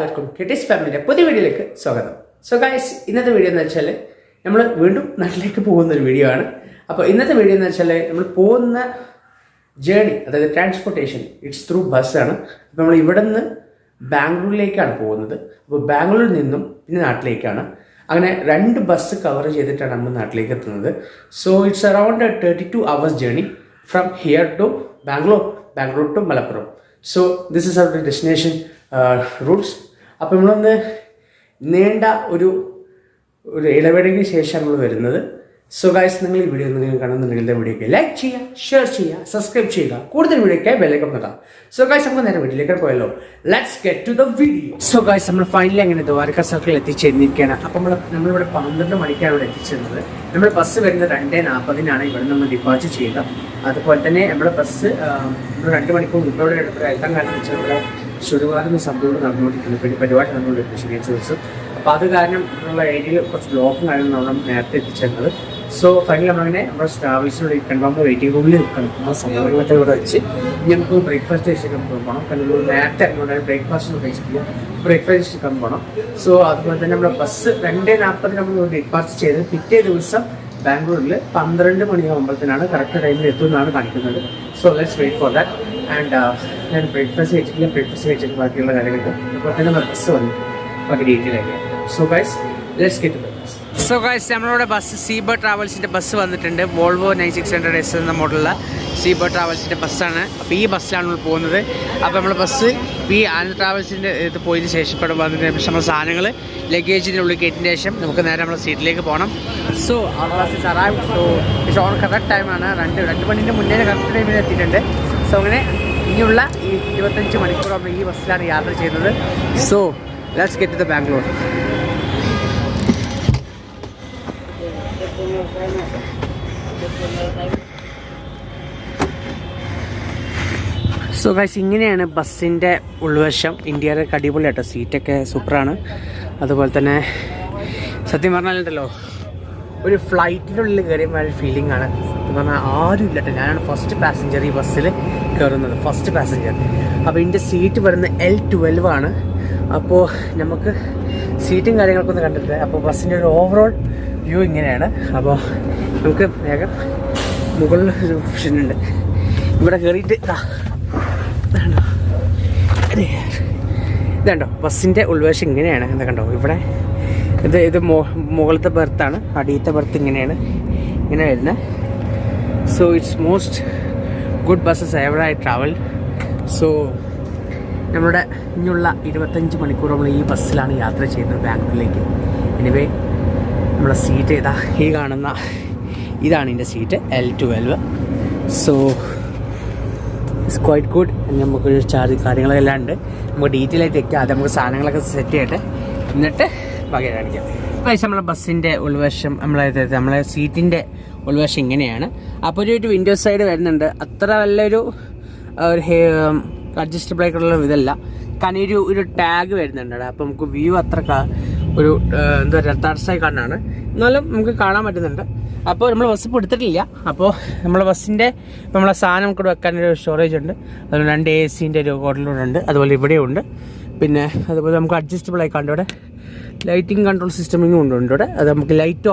എല്ലാവർക്കും കിറ്റീസ് ഫാമിലിയുടെ പുതിയ വീഡിയോയിലേക്ക് സ്വാഗതം. സോ ഗൈസ്, ഇന്നത്തെ വീഡിയോ എന്ന് വെച്ചാൽ നമ്മൾ വീണ്ടും നാട്ടിലേക്ക് പോകുന്ന ഒരു വീഡിയോ ആണ്. അപ്പോൾ ഇന്നത്തെ വീഡിയോ എന്ന് വെച്ചാൽ നമ്മൾ പോകുന്ന ജേണി, അതായത് ട്രാൻസ്പോർട്ടേഷൻ, ഇറ്റ്സ് ത്രൂ ബസ്സാണ്. അപ്പോൾ നമ്മൾ ഇവിടെ നിന്ന് ബാംഗ്ലൂരിലേക്കാണ് പോകുന്നത്. അപ്പോൾ ബാംഗ്ലൂരിൽ നിന്നും പിന്നെ നാട്ടിലേക്കാണ്. അങ്ങനെ 2 ബസ് കവർ ചെയ്തിട്ടാണ് നമ്മൾ നാട്ടിലേക്ക് എത്തുന്നത്. So it's around 32 hours journey from here to Bangalore to Malappuram. So this is our destination routes. അപ്പോൾ നമ്മളൊന്ന് നീണ്ട ഒരു ഇടവേളയ്ക്ക് ശേഷം നമ്മൾ വരുന്നത്. സോ ഗൈസ്, നിങ്ങൾ ഈ വീഡിയോ നിങ്ങൾ കാണുന്നുണ്ടെങ്കിൽ വീഡിയോക്ക് ലൈക്ക് ചെയ്യുക, ഷെയർ ചെയ്യുക, സബ്സ്ക്രൈബ് ചെയ്യുക. കൂടുതൽ വീഡിയോയ്ക്കായി ബെല്ലൈക്കൺ നോക്കാം. സോ ഗൈസ്, നമുക്ക് നേരെ വീഡിയോയിലേക്ക് പോയല്ലോ. Let's get to the video. So guys, നമ്മൾ ഫൈനലി അങ്ങനെ ദ്വാരക സർക്കിളിൽ എത്തിച്ചേർന്നിരിക്കുകയാണ്. അപ്പോൾ നമ്മളിവിടെ 12 മണിക്കാണ് ഇവിടെ എത്തിച്ചേർന്നത്. നമ്മുടെ ബസ് വരുന്നത് 2:40 ഇവിടെ നമ്മൾ ഡിപ്പാർച്ചർ ചെയ്യുക. അതുപോലെ തന്നെ നമ്മുടെ ബസ് 2 മണിക്കൂർ മുമ്പോടെ എത്താൻ കാണിച്ചു. ഇവിടെ ശുചിവാരുന്ന സംഭവം നടന്നുകൊണ്ടിരിക്കുന്നു, പിന്നെ പരിപാടി നടന്നുകൊണ്ടിരിക്കുന്നു ശനിയാഴ്ച ദിവസം. അപ്പോൾ അത് കാരണം നമ്മളുള്ള ഏരിയയിൽ കുറച്ച് ബ്ലോക്കും കാര്യങ്ങളും നമ്മൾ നേരത്തെ എത്തിച്ചേർന്നത്. സോ ഫൈനലി നമ്മളങ്ങനെ നമ്മുടെ ട്രാവൽസിനോട് കൺഫേം വെയിറ്റിംഗ് റൂമിൽ നിൽക്കണം. ആ സംഭവങ്ങളൊക്കെ ഇവിടെ വെച്ച് നമുക്ക് ബ്രേക്ക്ഫാസ്റ്റ് കഴിച്ചിട്ട് പോകണം. കാരണം നേരത്തെ അതുകൊണ്ടാണ് ബ്രേക്ക്ഫാസ്റ്റ് കഴിച്ചിട്ടില്ല, ബ്രേക്ക്ഫാസ്റ്റ് കഴിക്കാൻ പോകണം. സോ അതുപോലെ തന്നെ നമ്മുടെ ബസ് 2:40 നമ്മൾ ഡിപ്പാർച്ചർ ചെയ്ത് പിറ്റേ ദിവസം ബാംഗ്ലൂരിൽ 12 മണിയാകുമ്പോഴത്തേനാണ് കറക്റ്റ് ടൈമിൽ എത്തുമെന്നാണ് കാണിക്കുന്നത്. So let's wait for that. And ഞാൻ ബ്രേക്ക്ഫാസ്റ്റ് കഴിച്ചിട്ട് ബാക്കിയുള്ള കാര്യങ്ങൾക്ക് അതുപോലെ തന്നെ ബസ് വന്നു ബാക്കി ഡീറ്റെയിൽ ആയിരിക്കും. So guys, let's get to the bus. So guys, നമ്മളുടെ ബസ് സീബർ ട്രാവൽസിൻ്റെ ബസ് വന്നിട്ടുണ്ട്. വോൾവോ 9600S എന്ന മോഡലുള്ള സീബർ ട്രാവൽസിൻ്റെ ബസ്സാണ്. അപ്പോൾ ഈ ബസ്സിലാണ് നമ്മൾ പോകുന്നത്. അപ്പോൾ നമ്മൾ ബസ് ഈ ആനന്ദ് ട്രാവൽസിൻ്റെ ഇത് പോയതിന് ശേഷം ഇവിടെ വന്നതിന് ശേഷം നമ്മൾ സാധനങ്ങൾ ലഗേജിൻ്റെ ഉള്ളിൽ കയറ്റിന് ശേഷം നമുക്ക് നേരെ നമ്മുടെ സീറ്റിലേക്ക് പോകണം. സോ ആ bus is arrive. So it's on correct ടൈമാണ്. 2 മണിൻ്റെ മുന്നേ കറക്റ്റ് ടൈമിൽ എത്തിയിട്ടുണ്ട്. സോ അങ്ങനെ ഇനിയുള്ള ഈ 25 മണിക്കൂർ നമ്മൾ ഈ ബസ്സിലാണ് യാത്ര ചെയ്യുന്നത്. So let's get to the Bangalore. So guys, ഇങ്ങനെയാണ് ബസ്സിൻ്റെ ഉൾവശം. ഇന്ത്യയുടെ അടിപൊളിയാട്ടോ, സീറ്റൊക്കെ സൂപ്പറാണ്. അതുപോലെ തന്നെ സത്യം പറഞ്ഞാലുണ്ടല്ലോ, ഒരു ഫ്ലൈറ്റിനുള്ളിൽ കയറിയ ഫീലിംഗ് ആണ്. സത്യം പറഞ്ഞാൽ ആരും ഇല്ലട്ടോ. ഞാനാണ് ഫസ്റ്റ് പാസഞ്ചർ ഈ ബസ്സിൽ കയറുന്നത്, ഫസ്റ്റ് പാസഞ്ചർ. അപ്പോൾ ഇതിൻ്റെ സീറ്റ് വരുന്നത് L12 ആണ്. അപ്പോൾ നമുക്ക് സീറ്റും കാര്യങ്ങളൊക്കെ ഒന്ന് കണ്ടിട്ട്, അപ്പോൾ ബസ്സിൻ്റെ ഒരു ഓവറോൾ വ്യൂ ഇങ്ങനെയാണ്. അപ്പോൾ നമുക്ക് വേഗം മുകളിൽ ഒരു ഓപ്ഷൻ ഉണ്ട്. ഇവിടെ കയറിയിട്ട് ഇതുണ്ടോ ബസ്സിൻ്റെ ഉൾവശം ഇങ്ങനെയാണ്. എന്താ കണ്ടോ, ഇവിടെ ഇത് മുകളിലത്തെ ബർത്താണ്, അടിയത്തെ ബർത്ത് ഇങ്ങനെയാണ് ഇങ്ങനെ വരുന്നത്. So it's most good buses ever I travel. So നമ്മുടെ ഇനിയുള്ള 25 മണിക്കൂർ നമ്മൾ ഈ ബസ്സിലാണ് യാത്ര ചെയ്യുന്നത് ബാംഗ്ലൂരിലേക്ക്. എനിവേ, നമ്മുടെ സീറ്റ് ഇതാ ഈ കാണുന്ന ഇതാണ് എൻ്റെ seat L12. So it's quite good. നമുക്കൊരു ചാർജ് കാര്യങ്ങളെല്ലാം ഉണ്ട്. നമുക്ക് ഡീറ്റെയിൽ ആയിട്ട് വെക്കാം. അത് നമുക്ക് സാധനങ്ങളൊക്കെ സെറ്റ് ചെയ്തിട്ട് എന്നിട്ട് ബാക്കി കാണിക്കാം. പക്ഷേ നമ്മളെ ബസ്സിൻ്റെ ഉൾവശം നമ്മളെ സീറ്റിൻ്റെ ഉൾവശം ഇങ്ങനെയാണ്. അപ്പോൾ ഒരു വിൻഡോ സൈഡ് വരുന്നുണ്ട്. അത്ര നല്ലൊരു അഡ്ജസ്റ്റബിൾ ആയിട്ടുള്ള ഇതല്ല. കാരണം ഒരു ടാഗ് വരുന്നുണ്ട്. അപ്പോൾ നമുക്ക് വ്യൂ അത്ര ഒരു എന്താ പറയുക തടസ്സമായി കാണാനാണ്, എന്നാലും നമുക്ക് കാണാൻ പറ്റുന്നുണ്ട്. അപ്പോൾ നമ്മൾ ബസ് ഇപ്പോൾ എടുത്തിട്ടില്ല. അപ്പോൾ നമ്മളെ ബസ്സിൻ്റെ നമ്മളെ സാധനം കൂടെ വെക്കാനൊരു സ്റ്റോറേജ് ഉണ്ട്. അതുപോലെ 2 AC ഒരു ഹോട്ടലൂടെ ഉണ്ട്. അതുപോലെ ഇവിടെയുണ്ട്. പിന്നെ അതുപോലെ നമുക്ക് അഡ്ജസ്റ്റബിൾ ആയി കണ്ട് ഇവിടെ ലൈറ്റിംഗ് കൺട്രോൾ സിസ്റ്റമിങ്ങും ഉണ്ട് ഇവിടെ. അത് നമുക്ക് ലൈറ്റ്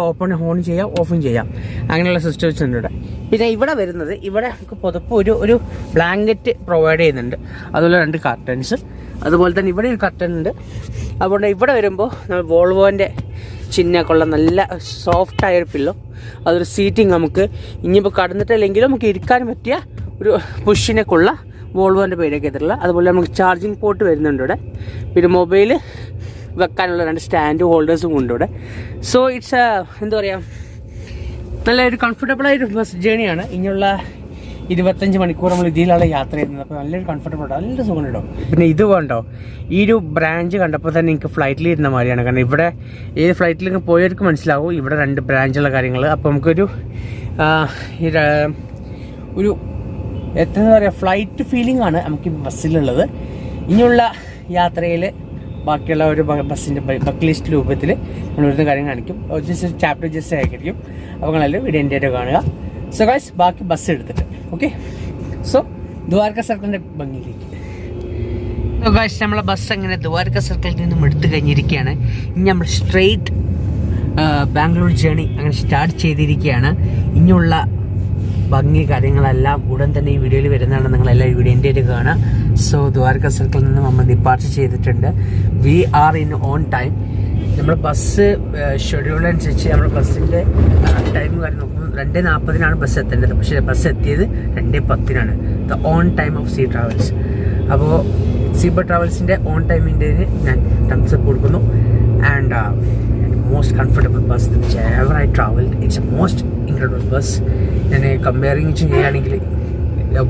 ഓൺ ചെയ്യാം, ഓഫും ചെയ്യാം. അങ്ങനെയുള്ള സിസ്റ്റംസ് ഉണ്ട് ഇവിടെ. പിന്നെ ഇവിടെ വരുന്നത്, ഇവിടെ നമുക്ക് പുതപ്പ് ഒരു ബ്ലാങ്കറ്റ് പ്രൊവൈഡ് ചെയ്യുന്നുണ്ട്. അതുപോലെ 2 കർട്ടൻസ്. അതുപോലെ തന്നെ ഇവിടെ ഒരു കർട്ടൻ ഉണ്ട്. അതുകൊണ്ട് ഇവിടെ വരുമ്പോൾ നമ്മൾ വോൾവോൻ്റെ ചിഹ്നമൊക്കെ ഉള്ള നല്ല സോഫ്റ്റായൊരു പില്ലോ, അതൊരു സീറ്റിംഗ് നമുക്ക് ഇനിയിപ്പോൾ കടന്നിട്ടില്ലെങ്കിലും നമുക്ക് ഇരിക്കാനും പറ്റിയ ഒരു പുഷിനൊക്കെ ഉള്ള വോൾവോൻ്റെ പേരൊക്കെ എത്തിട്ടുള്ള. അതുപോലെ നമുക്ക് ചാർജിങ് പോർട്ട് വരുന്നുണ്ട് ഇവിടെ. പിന്നെ മൊബൈൽ വെക്കാനുള്ള 2 സ്റ്റാൻഡ് ഹോൾഡേഴ്സും ഉണ്ട് ഇവിടെ. സോ ഇറ്റ്സ് എന്താ പറയുക, നല്ലൊരു കംഫർട്ടബിളായൊരു ബസ് ജേണിയാണ്. ഇനിയുള്ള 25 മണിക്കൂർ നമ്മൾ ഇതിലാണ് യാത്ര ചെയ്യുന്നത്. അപ്പോൾ നല്ലൊരു കംഫർട്ടബിൾ ഉണ്ടോ, നല്ല സുഖം ഉണ്ടോ. പിന്നെ ഇത് വേണ്ടോ, ഈ ഒരു ബ്രാഞ്ച് കണ്ടപ്പോൾ തന്നെ എനിക്ക് ഫ്ലൈറ്റിൽ ഇരുന്ന മാതിരിയാണ്. കാരണം ഇവിടെ ഏത് ഫ്ലൈറ്റിലേക്ക് പോയവർക്ക് മനസ്സിലാവും ഇവിടെ 2 ബ്രാഞ്ചുള്ള കാര്യങ്ങൾ. അപ്പോൾ നമുക്കൊരു ഒരു എന്താ പറയുക, ഫ്ലൈറ്റ് ഫീലിംഗ് ആണ് നമുക്ക് ഈ ബസ്സിലുള്ളത്. ഇനിയുള്ള യാത്രയിൽ ബാക്കിയുള്ള ഒരു ബസ്സിൻ്റെ ബക്ക് ലിസ്റ്റ് രൂപത്തിൽ നമ്മൾ വരുന്ന കാര്യം കാണിക്കും. ജസ്റ്റ് ചാപ്റ്റർ ജസ്റ്റ് ആയിരിക്കും. അപ്പോൾ നിങ്ങളെല്ലാം വീഡിയോ എൻ്റെ ആയിട്ട് കാണുക. സോ ഗൈസ്, ബാക്കി ബസ് എടുത്തിട്ട് ഓക്കെ. സോ ദ്വാരക സർക്കിളിൻ്റെ ഭംഗിയിലേക്ക് നമ്മളെ ബസ് അങ്ങനെ ദ്വാരക സർക്കിളിൽ നിന്നും എടുത്തു കഴിഞ്ഞിരിക്കുകയാണ്. ഇനി നമ്മൾ സ്ട്രെയിറ്റ് ബാംഗ്ലൂർ ജേണി അങ്ങനെ സ്റ്റാർട്ട് ചെയ്തിരിക്കുകയാണ്. ഇനിയുള്ള ഭംഗി കാര്യങ്ങളെല്ലാം ഉടൻ തന്നെ ഈ വീഡിയോയിൽ വരുന്നതാണ്. നിങ്ങളെല്ലാം ഈ വീഡിയോൻ്റെ ഒരു കാണാം. സോ ദ്വാരക സർക്കിളിൽ നിന്ന് നമ്മൾ ഡിപ്പാർച്ചർ ചെയ്തിട്ടുണ്ട്. We are in on time. നമ്മൾ ബസ് ഷെഡ്യൂൾ അനുസരിച്ച് നമ്മൾ ബസ്സിൻ്റെ ടൈം കാര്യം നോക്കുമ്പോൾ 2:40 ബസ് എത്തേണ്ടത്. പക്ഷേ ബസ് എത്തിയത് 2:10 the on time of sea travels. അപ്പോൾ സീബർ ട്രാവൽസിൻ്റെ ഓൺ ടൈമിൻ്റെ ഞാൻ തംസപ്പ് കൊടുക്കുന്നു. And most comfortable bus which ever I travel. It's A most incredible bus. ഞാൻ കമ്പയറിങ് ചെയ്യുകയാണെങ്കിൽ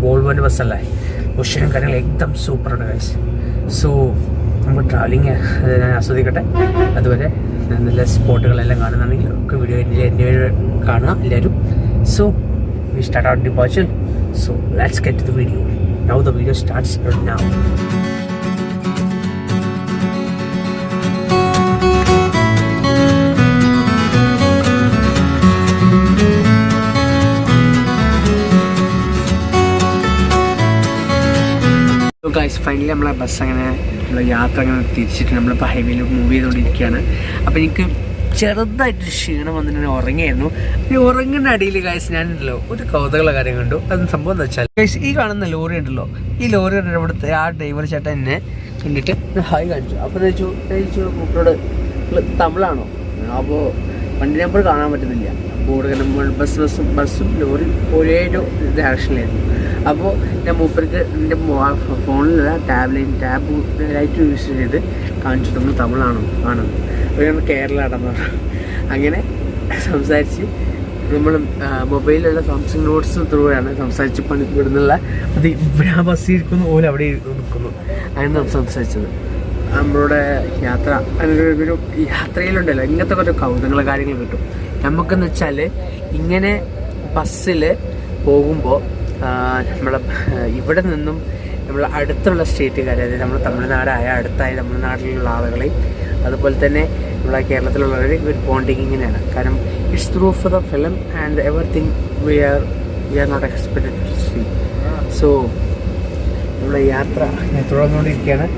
വോൾവോൻ്റെ ബസ്സല്ലേ, പൊസിഷനും കാര്യങ്ങളും എക്ദം സൂപ്പറാണ് ഗൈസ്. സോ നമുക്ക് ട്രാവലിങ് ഞാൻ ആസ്വദിക്കട്ടെ. അതുപോലെ നല്ല സ്പോട്ടുകളെല്ലാം കാണുന്നുണ്ടെങ്കിൽ ഒക്കെ വീഡിയോ എൻ്റെ കാണുക എല്ലാവരും. So we start out departure. So let's get to the video. Now the video starts now. Guys finally നമ്മളെ ബസ് അങ്ങനെ നമ്മളെ യാത്ര അങ്ങനെ തിരിച്ചിട്ട് നമ്മളിപ്പോൾ ഹൈവേയിൽ മൂവ് ചെയ്തുകൊണ്ടിരിക്കുകയാണ്. അപ്പോൾ എനിക്ക് ചെറുതായിട്ട് ക്ഷീണം വന്നിട്ട് ഉറങ്ങിയായിരുന്നു. ഈ ഉറങ്ങുന്ന അടിയിൽ ഗൈസ് ഞാനുണ്ടല്ലോ ഒരു കൗതുകമുള്ള കാര്യം കണ്ടു. അത് സംഭവം എന്താ വെച്ചാൽ ഗൈസ് ഈ കാണുന്ന ലോറി ഉണ്ടല്ലോ, ഈ ലോറി കണ്ടിട്ട് ഇവിടുത്തെ ആ ഡ്രൈവർ ചേട്ടൻ എന്നെ കണ്ടിട്ട് ഹായ് കാണിച്ചു. അപ്പോൾ ചോദിച്ചു മൂപ്പരോട് തമിഴാണോ? അപ്പോൾ വണ്ടി നമ്പർ കാണാൻ പറ്റുന്നില്ല. ബോർഡ് നമ്മൾ ബസ്സും ലോറി ഒരേ ഒരു ഡയറക്ഷനിലായിരുന്നു. അപ്പോൾ ഞാൻ മൂപ്പർക്ക് എൻ്റെ ഫോണിലുള്ള ടാബ് ലൈറ്റ് യൂസ് ചെയ്ത് കാണിച്ചു നമ്മൾ തമിഴാണോ ആണെന്ന്. അപ്പോൾ കേരള ആണെന്ന് പറഞ്ഞു. അങ്ങനെ സംസാരിച്ച് നമ്മൾ മൊബൈലിലുള്ള സാംസങ് നോട്ട്സ് ത്രൂ ആണ് സംസാരിച്ച് ഇവിടുന്നുള്ള അത് ഇവിടെ ആ ബസ്സിൽ ഇരിക്കുന്നു പോലെ അവിടെ നിൽക്കുന്നു. അങ്ങനെ നമ്മൾ സംസാരിച്ചത് നമ്മളുടെ യാത്ര ഒരു യാത്രയിലുണ്ടല്ലോ ഇങ്ങനത്തെ കുറച്ച് കൗതുകങ്ങളെ കാര്യങ്ങൾ കിട്ടും. നമുക്കെന്ന് വെച്ചാൽ ഇങ്ങനെ ബസ്സിൽ പോകുമ്പോൾ നമ്മളെ ഇവിടെ നിന്നും നമ്മൾ അടുത്തുള്ള സ്റ്റേറ്റുകാർ, അതായത് നമ്മൾ തമിഴ്നാടായ അടുത്തായ തമിഴ്നാട്ടിലുള്ള ആളുകളെയും അതുപോലെ തന്നെ നമ്മളെ കേരളത്തിലുള്ളവരെ ഒരു ബോണ്ടിങ് ഇങ്ങനെയാണ്. കാരണം it's through for the film and everything we are not expected to see. So നമ്മളെ യാത്ര തുടർന്നുകൊണ്ടിരിക്കുകയാണ്.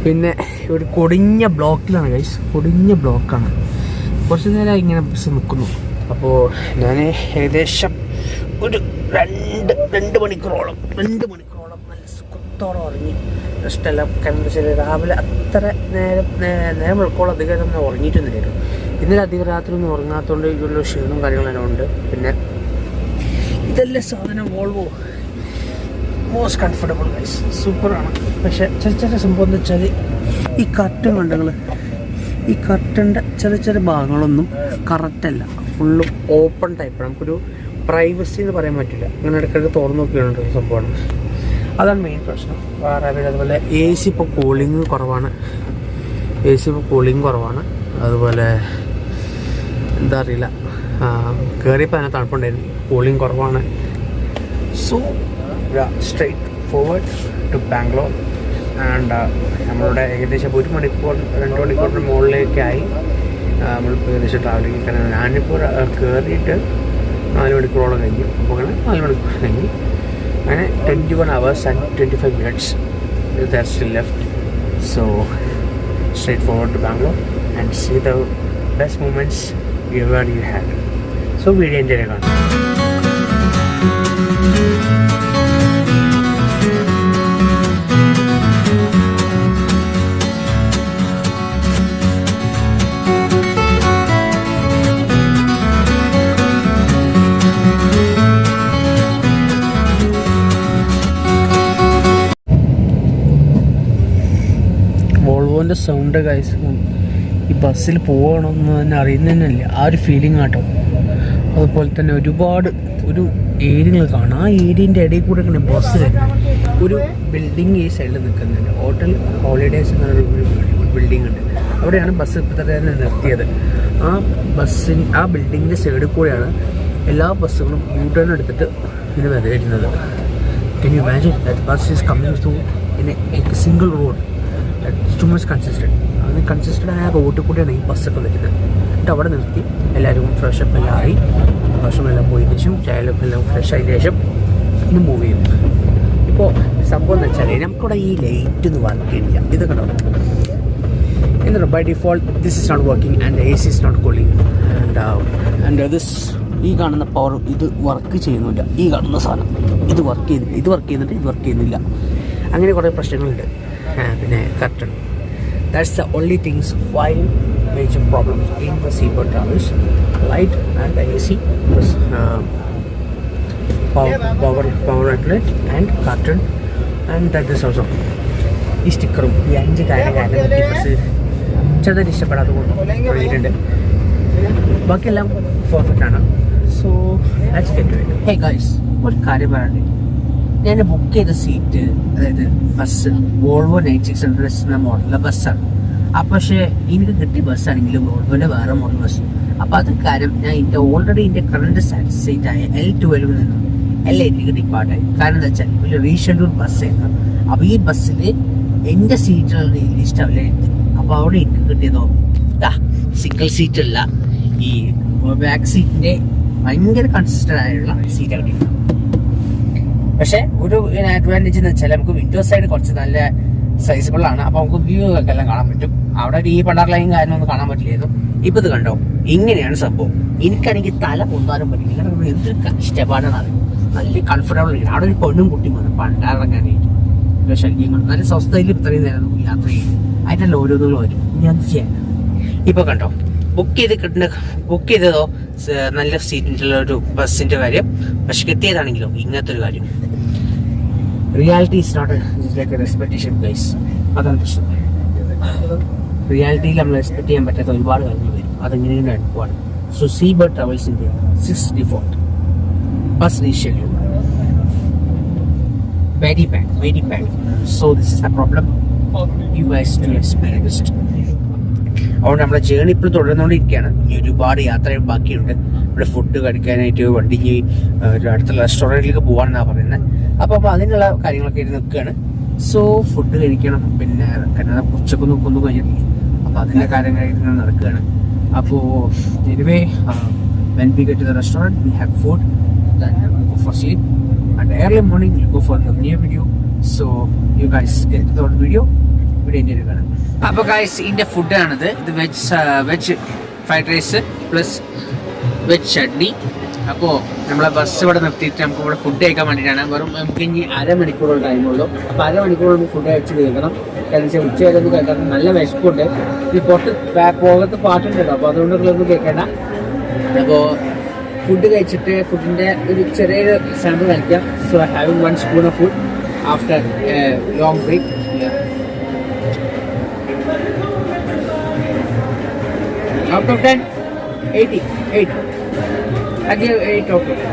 പിന്നെ ഒരു കൊടിഞ്ഞ ബ്ലോക്കിലാണ് ഗൈസ്, കൊടിഞ്ഞ ബ്ലോക്കാണ്. കുറച്ച് നേരം ഇങ്ങനെ ബസ് നിൽക്കുന്നു. അപ്പോൾ ഞാൻ ഏകദേശം ഒരു രണ്ട് മണിക്കൂറോളം നല്ല സുഖത്തോളം ഉറങ്ങി. റെസ്റ്റെല്ലാം കാരണം വെച്ചാൽ രാവിലെ അത്ര നേരം വെളുക്കോളം അധികം നമ്മൾ ഉറങ്ങിയിട്ടൊന്നുമില്ലായിരുന്നു. ഇന്നലെ അധികം രാത്രി ഒന്നും ഉറങ്ങാത്തതുകൊണ്ട് ഇതിലുള്ള ക്ഷീണവും കാര്യങ്ങളെല്ലാം ഉണ്ട്. പിന്നെ ഇതെല്ലാം സാധനം വോൾവോ മോസ്റ്റ് കംഫർട്ടബിൾ ഗൈസ്, സൂപ്പറാണ്. പക്ഷേ ചെറിയ സംഭവം എന്ന് വെച്ചാൽ ഈ കർട്ടൻ കണ്ടങ്ങൾ, ഈ കർട്ടൻ്റെ ചെറിയ ഭാഗങ്ങളൊന്നും കറക്റ്റല്ല, ഫുള്ളും ഓപ്പൺ ടൈപ്പ്. നമുക്കൊരു പ്രൈവസി എന്ന് പറയാൻ പറ്റില്ല. അങ്ങനെ ഇടയ്ക്കിടയ്ക്ക് തുറന്നു നോക്കിയാണ് സംഭവമാണ്. അതാണ് മെയിൻ പ്രശ്നം. വേറെ അതുപോലെ എ സി ഇപ്പോൾ കൂളിങ് കുറവാണ്. അതുപോലെ എന്താ അറിയില്ല, കയറിയപ്പോൾ അതിനെ തണുപ്പുണ്ടായിരുന്നു. കൂളിങ് കുറവാണ്. So straight forward to Bangalore. And നമ്മളുടെ ഏകദേശം 1 മണിക്കൂർ 2 മണിക്കൂറിന് മുകളിലേക്കായി നമ്മളിപ്പോൾ ഏകദേശം ട്രാവലിംഗ്. കാരണം ഞാനിപ്പോൾ കയറിയിട്ട് 4 മണിക്കൂറോളം കഴിഞ്ഞു. അപ്പോൾ അങ്ങനെ 4 മണിക്കൂർ കഴിഞ്ഞു. അങ്ങനെ 21 hours and 25 minutes that's still left. So straight forward to Bangalore and see the best moments ever you had. So video enjoy cheyyana. വോൾവോൻ്റെ സൗണ്ട് ഗൈസ് ഈ ബസ്സിൽ പോകണമെന്ന് തന്നെ അറിയുന്നതന്നെയില്ല. ആ ഒരു ഫീലിംഗ് ആട്ടോ. അതുപോലെ തന്നെ ഒരുപാട് ഒരു ഏരിയകൾ കാണാം. ആ ഏരിയൻ്റെ ഇടയിൽ കൂടെ ഒക്കെ ബസ് വരുന്നത്. ഒരു ബിൽഡിങ് ഈ സൈഡിൽ നിൽക്കുന്നുണ്ട്. ഹോട്ടൽ ഹോളിഡേയ്സ് എന്നൊരു ബിൽഡിംഗ് ഉണ്ട്. അവിടെയാണ് ബസ് ഇപ്പോൾ തന്നെ നിർത്തിയത്. ആ ബിൽഡിങ്ങിൻ്റെ സൈഡിൽ കൂടെയാണ് എല്ലാ ബസ്സുകളും യു ടേൺ എടുത്തിട്ട് ഇത് വരുന്നത്. Can you imagine that bus is coming through in a single road? That's too much consistent. അങ്ങനെ കൺസിസ്റ്റഡ് ആയ റോഡിൽ കൂടെയാണ് ഈ ബസ്സൊക്കെ വരുന്നത്. എന്നിട്ട് അവിടെ നിർത്തി എല്ലാവരും ഫ്രഷപ്പ് എല്ലാം ആയി, ഭക്ഷണം എല്ലാം പോയതിന് ശേഷം ചായലും എല്ലാം ഫ്രഷ് ആയതിനു ശേഷം ഇന്ന് മൂവ് ചെയ്യും. ഇപ്പോൾ സംഭവം എന്ന് വെച്ചാൽ നമുക്കിവിടെ ഈ ലൈറ്റ് ഒന്നും വർക്ക് ചെയ്യില്ല. ഇത് കണ്ടോ, എന്താണ് by default this is not working and A C is not cooling and this ഈ കാണുന്ന പവർ ഇത് വർക്ക് ചെയ്യുന്നില്ല. ഈ കാണുന്ന സാധനം ഇത് വർക്ക് ചെയ്യുന്നില്ല, ഇത് വർക്ക് ചെയ്യുന്നുണ്ട്, ഇത് വർക്ക് ചെയ്യുന്നില്ല. അങ്ങനെ കുറേ പ്രശ്നങ്ങളുണ്ട്. പിന്നെ curtain, that's the only things five major problems in the Seabird travels. Light and A C power outlet and curtain and that is also ഈ സ്റ്റിക്കറും ഈ 5 കാരണം ബസ് ചെറുതായിട്ട് ഇഷ്ടപ്പെടാതെ കൊണ്ടിട്ടുണ്ട്. ബാക്കിയെല്ലാം പെർഫെക്റ്റ് ആണ്. So let's get to it. Hey guys, ഒരു കാര്യം പറയാനുണ്ട്. ഞാൻ ബുക്ക് ചെയ്ത സീറ്റ്, അതായത് ബസ് വോൾവോ 9600 എന്ന മോഡലിലെ ബസ്സാണ്. പക്ഷേ എനിക്ക് കിട്ടിയ ബസ്സാണെങ്കിലും വോൾവോൻ്റെ വേറെ മോഡൽ ബസ്. അപ്പോൾ അത് കാര്യം ഞാൻ ഓൾറെഡി എൻ്റെ കറണ്ട് സീറ്റ് ആയ L12 നിന്നും L8 ഡിപ്പാർട്ടായി. കാരണം എന്താ വെച്ചാൽ ഒരു റീഷെഡ്യൂൾ ബസ്സായിരുന്നു. അപ്പോൾ ഈ ബസ്സിൽ എൻ്റെ സീറ്റുകളുടെ ലിസ്റ്റ് അവരെ എഴുതി. അപ്പോൾ അവിടെ എനിക്ക് കിട്ടിയതോ സിംഗിൾ സീറ്റല്ല, ഈ ബാക്ക് സീറ്റിൻ്റെ ഭയങ്കര കൺസിസ്റ്റൻ്റ് ആയുള്ള സീറ്റാണ് കിട്ടിയത്. പക്ഷേ ഒരു അഡ്വാൻറ്റേജ് എന്ന് വെച്ചാൽ നമുക്ക് വിൻഡോ സൈഡ് കുറച്ച് നല്ല സൈസബിൾ ആണ്. അപ്പോൾ നമുക്ക് വ്യൂ ഒക്കെ എല്ലാം കാണാൻ പറ്റും. അവിടെ ഈ പണ്ടാർ ലൈൻ കാര്യമൊന്നും കാണാൻ പറ്റില്ലായിരുന്നു. ഇപ്പം ഇത് കണ്ടോ, ഇങ്ങനെയാണ് സംഭവം. എനിക്കാണെങ്കിൽ തല പൊന്താനും പറ്റില്ല. എന്തൊരു കഷ്ടപ്പാടാണ് അത്. നല്ല കംഫർട്ടബിൾ ഇരിക്കണം. അവിടെ ഒരു പെണ്ണും കുട്ടി വന്നു പണ്ടാറിറങ്ങാനായിട്ട്. ശല്യങ്ങൾ നല്ല സ്വസ്ഥതയിൽ ഇത്രയും നേരം നമുക്ക് യാത്ര ചെയ്യും. അതിൻ്റെ ഓരോന്നും വരും. ഞാൻ ചെയ്യാൻ ഇപ്പൊ കണ്ടോ, ബുക്ക് ചെയ്തതോ നല്ല സീറ്റിലുള്ള ഒരു ബസ്സിന്റെ കാര്യം. പക്ഷെ കിട്ടിയതാണെങ്കിലോ ഇങ്ങനത്തെ ഒരു കാര്യം. Reality is not like a expectation guys. അതാണ് പ്രശ്നം. റിയാലിറ്റിയിൽ നമ്മൾ എക്സ്പെക്ട് ചെയ്യാൻ പറ്റാത്ത ഒരുപാട് കാര്യങ്ങൾ വരും. അതെങ്ങനെയാണ് അടുപ്പാണ്. സോ സീബേർഡ് ട്രാവൽസിന്റെ 6 default bus reschedule. Very bad. So this is the problem you guys to experience. അതുകൊണ്ട് നമ്മുടെ ജേണി ഇപ്പോൾ തുടർന്നുകൊണ്ടിരിക്കുകയാണ്. ഒരുപാട് യാത്രകൾ ബാക്കിയുണ്ട്. ഇവിടെ ഫുഡ് കഴിക്കാനായിട്ട് വണ്ടിക്ക് അടുത്തുള്ള റെസ്റ്റോറൻറ്റിലേക്ക് പോകാനെന്നാണ് പറയുന്നത്. അപ്പോൾ അതിനുള്ള കാര്യങ്ങളൊക്കെ ആയിട്ട് നിൽക്കുകയാണ്. സോ ഫുഡ് കഴിക്കണം. പിന്നെ ഉച്ചക്ക് നോക്കൊന്നും കഴിഞ്ഞിട്ടില്ല. അപ്പോൾ അതിൻ്റെ കാര്യങ്ങളായിട്ട് ഇങ്ങനെ നടക്കുകയാണ്. അപ്പോൾ anyway when we get to the restaurant we have food, then we go for sleep, and early morning we'll go for the new video. So you guys get the video കാണാം. അപ്പോൾ ഗൈസ്, ഇതിൻ്റെ ഫുഡാണിത്. ഇത് veg fried rice plus veg chutney. അപ്പോൾ നമ്മളെ bus ഇവിടെ നിർത്തിയിട്ട് നമുക്ക് ഇവിടെ ഫുഡ് കഴിക്കാൻ വേണ്ടിയിട്ടാണ്. വെറും നമുക്ക് ഇനി അരമണിക്കൂറുള്ള ടൈമുള്ളൂ. അപ്പോൾ അരമണിക്കൂർ നമുക്ക് ഫുഡ് കഴിച്ച് തീർക്കണം. കാരണം വെച്ചാൽ ഉച്ച വരെ ഒന്നും കഴിക്കാൻ നല്ല വിശപ്പുണ്ട്. ഈ പോകത്ത് പാട്ടുണ്ടല്ലോ, അപ്പോൾ അതുകൊണ്ടൊന്നും കേൾക്കേണ്ട. അപ്പോൾ ഫുഡ് കഴിച്ചിട്ട് ഫുഡിൻ്റെ ഒരു ചെറിയൊരു സാമ്പിൾ കഴിക്കാം. So having 1 spoon of food after a long break. Out of 10, 8. I give 8 out of 10.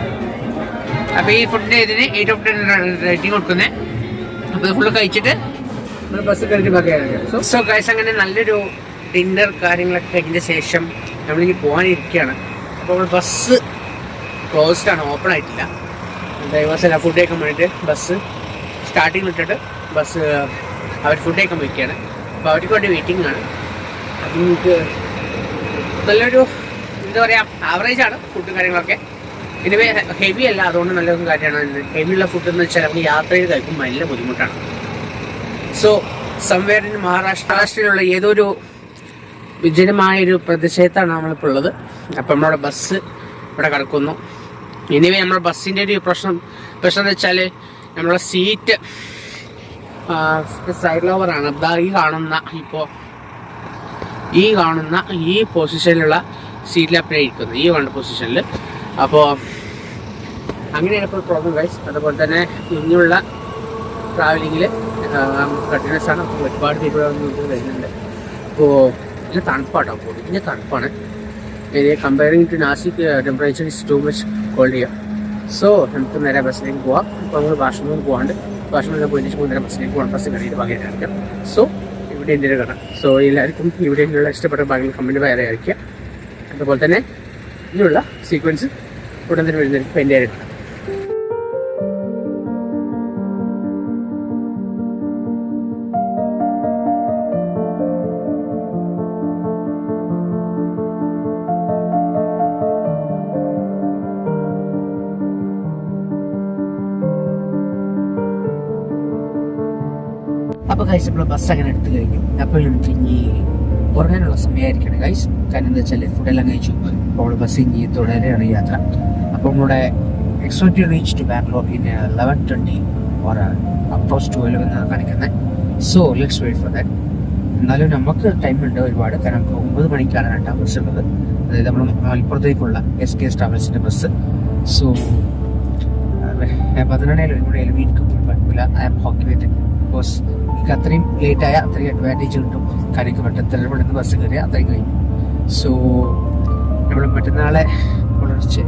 അപ്പോൾ ഈ ഫുഡിൻ്റെ ഇതിന് 8 out of 10 റേറ്റിംഗ് കൊടുക്കുന്നത്. അപ്പോൾ ഫുള്ള് കഴിച്ചിട്ട് നമ്മൾ ബസ് കയറി ബാക്കിയാണ്. സോ ഗൈസ്, അങ്ങനെ നല്ലൊരു ഡിന്നർ കാര്യങ്ങളൊക്കെ കഴിഞ്ഞ ശേഷം നമ്മളിനി പോകാനിരിക്കുകയാണ്. അപ്പോൾ നമ്മൾ ബസ് ക്ലോസ്ഡ് ആണ്, ഓപ്പൺ ആയിട്ടില്ല. ഡ്രൈവേഴ്സ് എല്ലാം ഫുഡ് കഴിക്കാൻ വേണ്ടിയിട്ട് ബസ് സ്റ്റാർട്ടിങ് ഇട്ടിട്ട് ബസ് അവർ ഫുഡ് കഴിക്കാൻ പോയിക്കുകയാണ്. അപ്പോൾ അവർക്ക് വേണ്ടി വെയിറ്റിംഗ് ആണ്. അപ്പം നമുക്ക് നല്ലൊരു എന്താ പറയുക, ആവറേജാണ് ഫുഡ് കാര്യങ്ങളൊക്കെ. ഇനിവേ ഹെവി അല്ല, അതുകൊണ്ട് നല്ലൊരു കാര്യമാണ്. ഹെവിയുള്ള ഫുഡ് എന്ന് വെച്ചാൽ നമുക്ക് യാത്രയിൽ കഴിക്കും നല്ല ബുദ്ധിമുട്ടാണ്. സോ സംവേർ ഇൻ മഹാരാഷ്ട്രയിലുള്ള ഏതൊരു വിജനമായൊരു പ്രദേശത്താണ് നമ്മളിപ്പോൾ ഉള്ളത്. അപ്പം നമ്മുടെ ബസ് ഇവിടെ കിടക്കുന്നു. ഇനിവേ നമ്മുടെ ബസ്സിൻ്റെ ഒരു പ്രശ്നം എന്ന് വെച്ചാൽ നമ്മളെ സീറ്റ് സൈഡ് ലോവറാണ്. ഈ കാണുന്ന ഈ പൊസിഷനിലുള്ള സീറ്റിലപ്പോഴേ ഇരിക്കുന്നത്, ഈ കണ്ട പൊസിഷനിൽ. അപ്പോൾ അങ്ങനെയാണ് ഇപ്പോൾ പ്രോബ്ലം ഗൈസ്. അതുപോലെ തന്നെ ഇനിയുള്ള ട്രാവലിങ്ങിൽ കണ്ടിന്യൂസ് ആണ്. അപ്പോൾ ഒരുപാട് പേര് വരുന്നുണ്ട്. അപ്പോൾ നല്ല തണുപ്പാട്ടോ, പൊടിഞ്ഞ തണുപ്പാണ്. Comparing to Nashik temperature is too much cold ചെയ്യുക. സോ നമുക്ക് നേരെ ബസ്സിലേക്ക് പോവാം. അപ്പോൾ നമ്മൾ വാഷ്റൂമിൽ പോകാണ്ട് വാഷ്റൂമിൽ പോയതിന് നേരെ ബസ്സിലേക്ക് പോകാൻ ബസ് കയറിയിട്ട് ഭാഗ്യം കാണിക്കാം. സോ ഇവിടെ ഇന്ത്യയിൽ കാണാം. സോ എല്ലാവർക്കും ഇവിടെയുള്ള ഇഷ്ടപ്പെട്ട ഭാഗങ്ങൾ കമൻറ്റ് വരെ അയക്കുക. അതുപോലെ തന്നെ ഇതിനുള്ള സീക്വൻസ് ഉടൻ തന്നെ വരുന്നതായിരിക്കും എൻ്റെ ആയിട്ട്. അപ്പോൾ ഗൈസ് നമ്മൾ ബസ് അങ്ങനെ എടുത്തു കഴിഞ്ഞു. അപ്പോൾ നമുക്ക് ഇനി ഉറങ്ങാനുള്ള സമയമായിരിക്കണം ഗൈസ്. കാരണം എന്താ വെച്ചാൽ ഫുഡെല്ലാം കഴിച്ചു. അപ്പോൾ നമ്മൾ ബസ് ഇനി തുടരെയാണ് യാത്ര. അപ്പോൾ നമ്മുടെ expect reach to Bangalore in 11:20 or approach 12 എന്നാണ് കാണിക്കുന്നത്. So let's wait for that. എന്നാലും നമുക്ക് ടൈം ഉണ്ട് ഒരുപാട്. കാരണം നമുക്ക് 9 മണിക്കാണ് 2ാം ബസ് ഉള്ളത്. അതായത് നമ്മൾ മലപ്പുറത്തേക്കുള്ള SKS ട്രാവൽസിൻ്റെ ബസ്. സോ 11:01 വീട്ടിൽ കുഴപ്പമില്ല. I am okay with because എനിക്ക് അത്രയും ലേറ്റായ അത്രയും അഡ്വാൻറ്റേജ് കിട്ടും. കാരണം പെട്ടെന്ന് ബസ് കയറിയ അത്രയും കഴിഞ്ഞു. സോ നമ്മൾ മറ്റന്നാളെ പുലർച്ചെ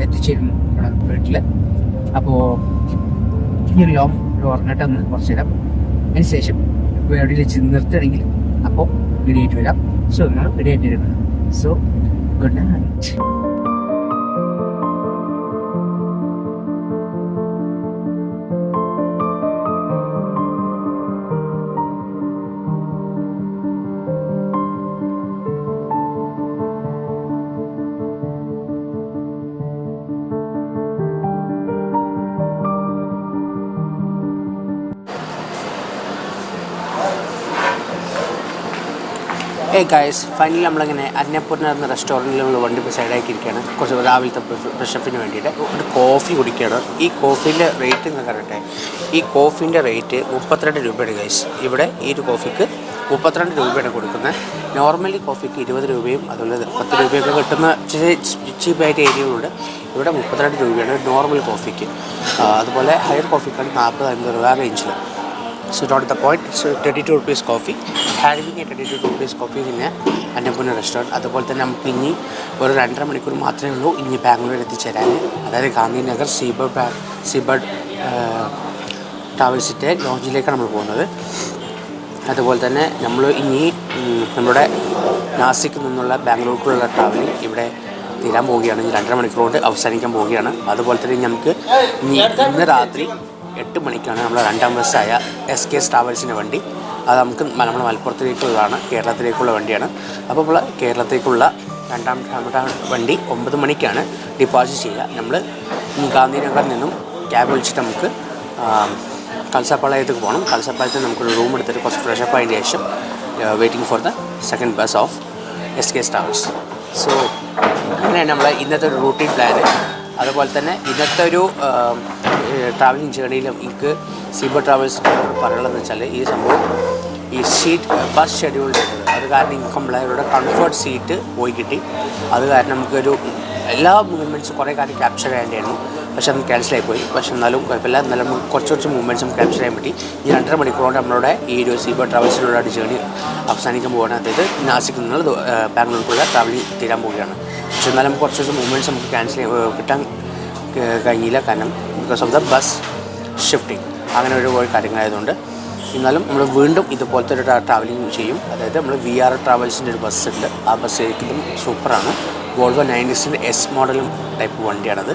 എത്തിച്ചേരും നമ്മുടെ വീട്ടിൽ. അപ്പോൾ ഈ ഒരു ഉറങ്ങിട്ടൊന്ന് കുറച്ച് നേരം അതിന് ശേഷം എവിടെ വെച്ച് നിർത്തുകയാണെങ്കിൽ അപ്പോൾ വീഡിയോയിട്ട് വരാം. സോ നിങ്ങൾ വീഡിയോയിട്ട് വരുന്നത്. So good night. Guys finally നമ്മളിങ്ങനെ അന്നപൂർണ്ണ എന്ന റെസ്റ്റോറൻറ്റിൽ നമ്മൾ വണ്ടി സൈഡാക്കിയിരിക്കുകയാണ്. കുറച്ച് രാവിലത്തെ ഫ്രഷപ്പിന് വേണ്ടിയിട്ട് ഒരു കോഫി കുടിക്കുകയാണ്. ഈ കോഫീൻ്റെ റേറ്റ് എന്ന് പറയട്ടെ, ഈ കോഫീൻ്റെ റേറ്റ് 32 രൂപയാണ് ഗൈസ്. ഇവിടെ ഈ ഒരു കോഫിക്ക് 32 രൂപയാണ് കൊടുക്കുന്നത്. നോർമലി കോഫിക്ക് 20 രൂപയും അതുപോലെ 10 രൂപയൊക്കെ കിട്ടുന്ന ചീപ്പായിട്ട് ഏരിയകളുണ്ട്. ഇവിടെ 32 രൂപയാണ് നോർമൽ കോഫിക്ക്. അതുപോലെ ഹയർ കോഫിക്കാണ് 40-50 രൂപ റേഞ്ചിൽ. So not the point. So 32 rupees coffee. Having a 32 rupees coffee in Annapurna restaurant. അതുപോലെ തന്നെ നമുക്ക് ഇനി ഒരു 2.5 മണിക്കൂർ മാത്രമേ ഉള്ളൂ ഇനി ബാംഗ്ലൂർ എത്തിച്ചേരാൻ. അതായത് ഗാന്ധിനഗർ സീബർഡ് ട്രാവൽസിൻ്റെ ലോഞ്ചിലേക്കാണ് നമ്മൾ പോകുന്നത്. അതുപോലെ തന്നെ നമ്മൾ ഇനി നമ്മുടെ നാസിക്കിൽ നിന്നുള്ള ബാംഗ്ലൂർക്കുള്ള ട്രാവലിംഗ് ഇവിടെ തീരാൻ പോവുകയാണ്. ഇനി 2.5 മണിക്കൂർ കൊണ്ട് അവസാനിക്കാൻ പോവുകയാണ്. അതുപോലെ തന്നെ നമുക്ക് ഇന്ന് രാത്രി 8 മണിക്കാണ് നമ്മുടെ 2ാം ബസ്സായ SKS ട്രാവൽസിൻ്റെ വണ്ടി. അത് നമുക്ക് നമ്മുടെ മലപ്പുറത്തേക്കുള്ളതാണ്, കേരളത്തിലേക്കുള്ള വണ്ടിയാണ്. അപ്പോൾ നമ്മൾ കേരളത്തേക്കുള്ള 2ാം വണ്ടി 9 മണിക്കാണ് ഡിപ്പാർച്ചർ ചെയ്യുക. നമ്മൾ ഗാന്ധിനഗറിൽ നിന്നും ക്യാബ് വിളിച്ചിട്ട് നമുക്ക് കൽസപ്പാളയത്തേക്ക് പോകണം. കൽസപ്പാളയത്തിൽ നമുക്കൊരു റൂം എടുത്തിട്ട് കുറച്ച് ഫ്രഷപ്പ് ആയതിന് ശേഷം waiting for the second bus of SKS travels. So അങ്ങനെയാണ് നമ്മൾ ഇന്നത്തെ ഒരു റൂട്ടീൻ പ്ലാന്. അതുപോലെ തന്നെ ഇന്നത്തെ ഒരു ട്രാവലിംഗ് ജേർണിയിലും എനിക്ക് സീബർഡ് ട്രാവൽസിനോട് പറയുള്ളതെന്ന് വെച്ചാൽ ഈ സംഭവം ഈ ബസ് ഷെഡ്യൂൾ ചെയ്തത് അത് കാരണം എനിക്ക് നമ്മളവരുടെ കംഫർട്ട് സീറ്റ് പോയി കിട്ടി. അത് കാരണം നമുക്കൊരു എല്ലാ മൂവ്മെൻറ്റ്സും കുറേ കാര്യം ക്യാപ്ചർ ചെയ്യേണ്ടിയായിരുന്നു. പക്ഷെ അത് ക്യാൻസലായിപ്പോയി. പക്ഷെ എന്നാലും കുഴപ്പമില്ല. എന്നാലും നമുക്ക് കുറച്ച് മൂവ്മെൻറ്റ്സും ക്യാപ്ചർ ചെയ്യാൻ പറ്റി. ഈ 2.5 മണിക്കൂർ കൊണ്ട് നമ്മളുടെ ഈ ഒരു സീബർഡ് ട്രാവൽസിലുള്ള ജേർണി അവസാനിക്കാൻ പോവുകയാണ്. അതായത് നാസിക്കിൽ നിന്ന് ബാംഗ്ലൂർക്കുള്ള ട്രാവലിംഗ് തീരാൻ പോവുകയാണ്. പക്ഷെ എന്നാലും കുറച്ച് മൂവ്മെൻറ്റ്സ് നമുക്ക് കിട്ടാൻ കഴിഞ്ഞില്ല. കാരണം because of the bus shifting അങ്ങനെ ഒരുപാട് കാര്യങ്ങളായതുകൊണ്ട്. എന്നാലും നമ്മൾ വീണ്ടും ഇതുപോലത്തെ ഒരു ട്രാവലിംഗ് ചെയ്യും. അതായത് നമ്മൾ VR ട്രാവൽസിൻ്റെ ഒരു ബസ്സുണ്ട്. ആ ബസ് ശരിക്കും സൂപ്പറാണ്. വോൾവോ 96 S മോഡലും ടൈപ്പ് വണ്ടിയാണത്.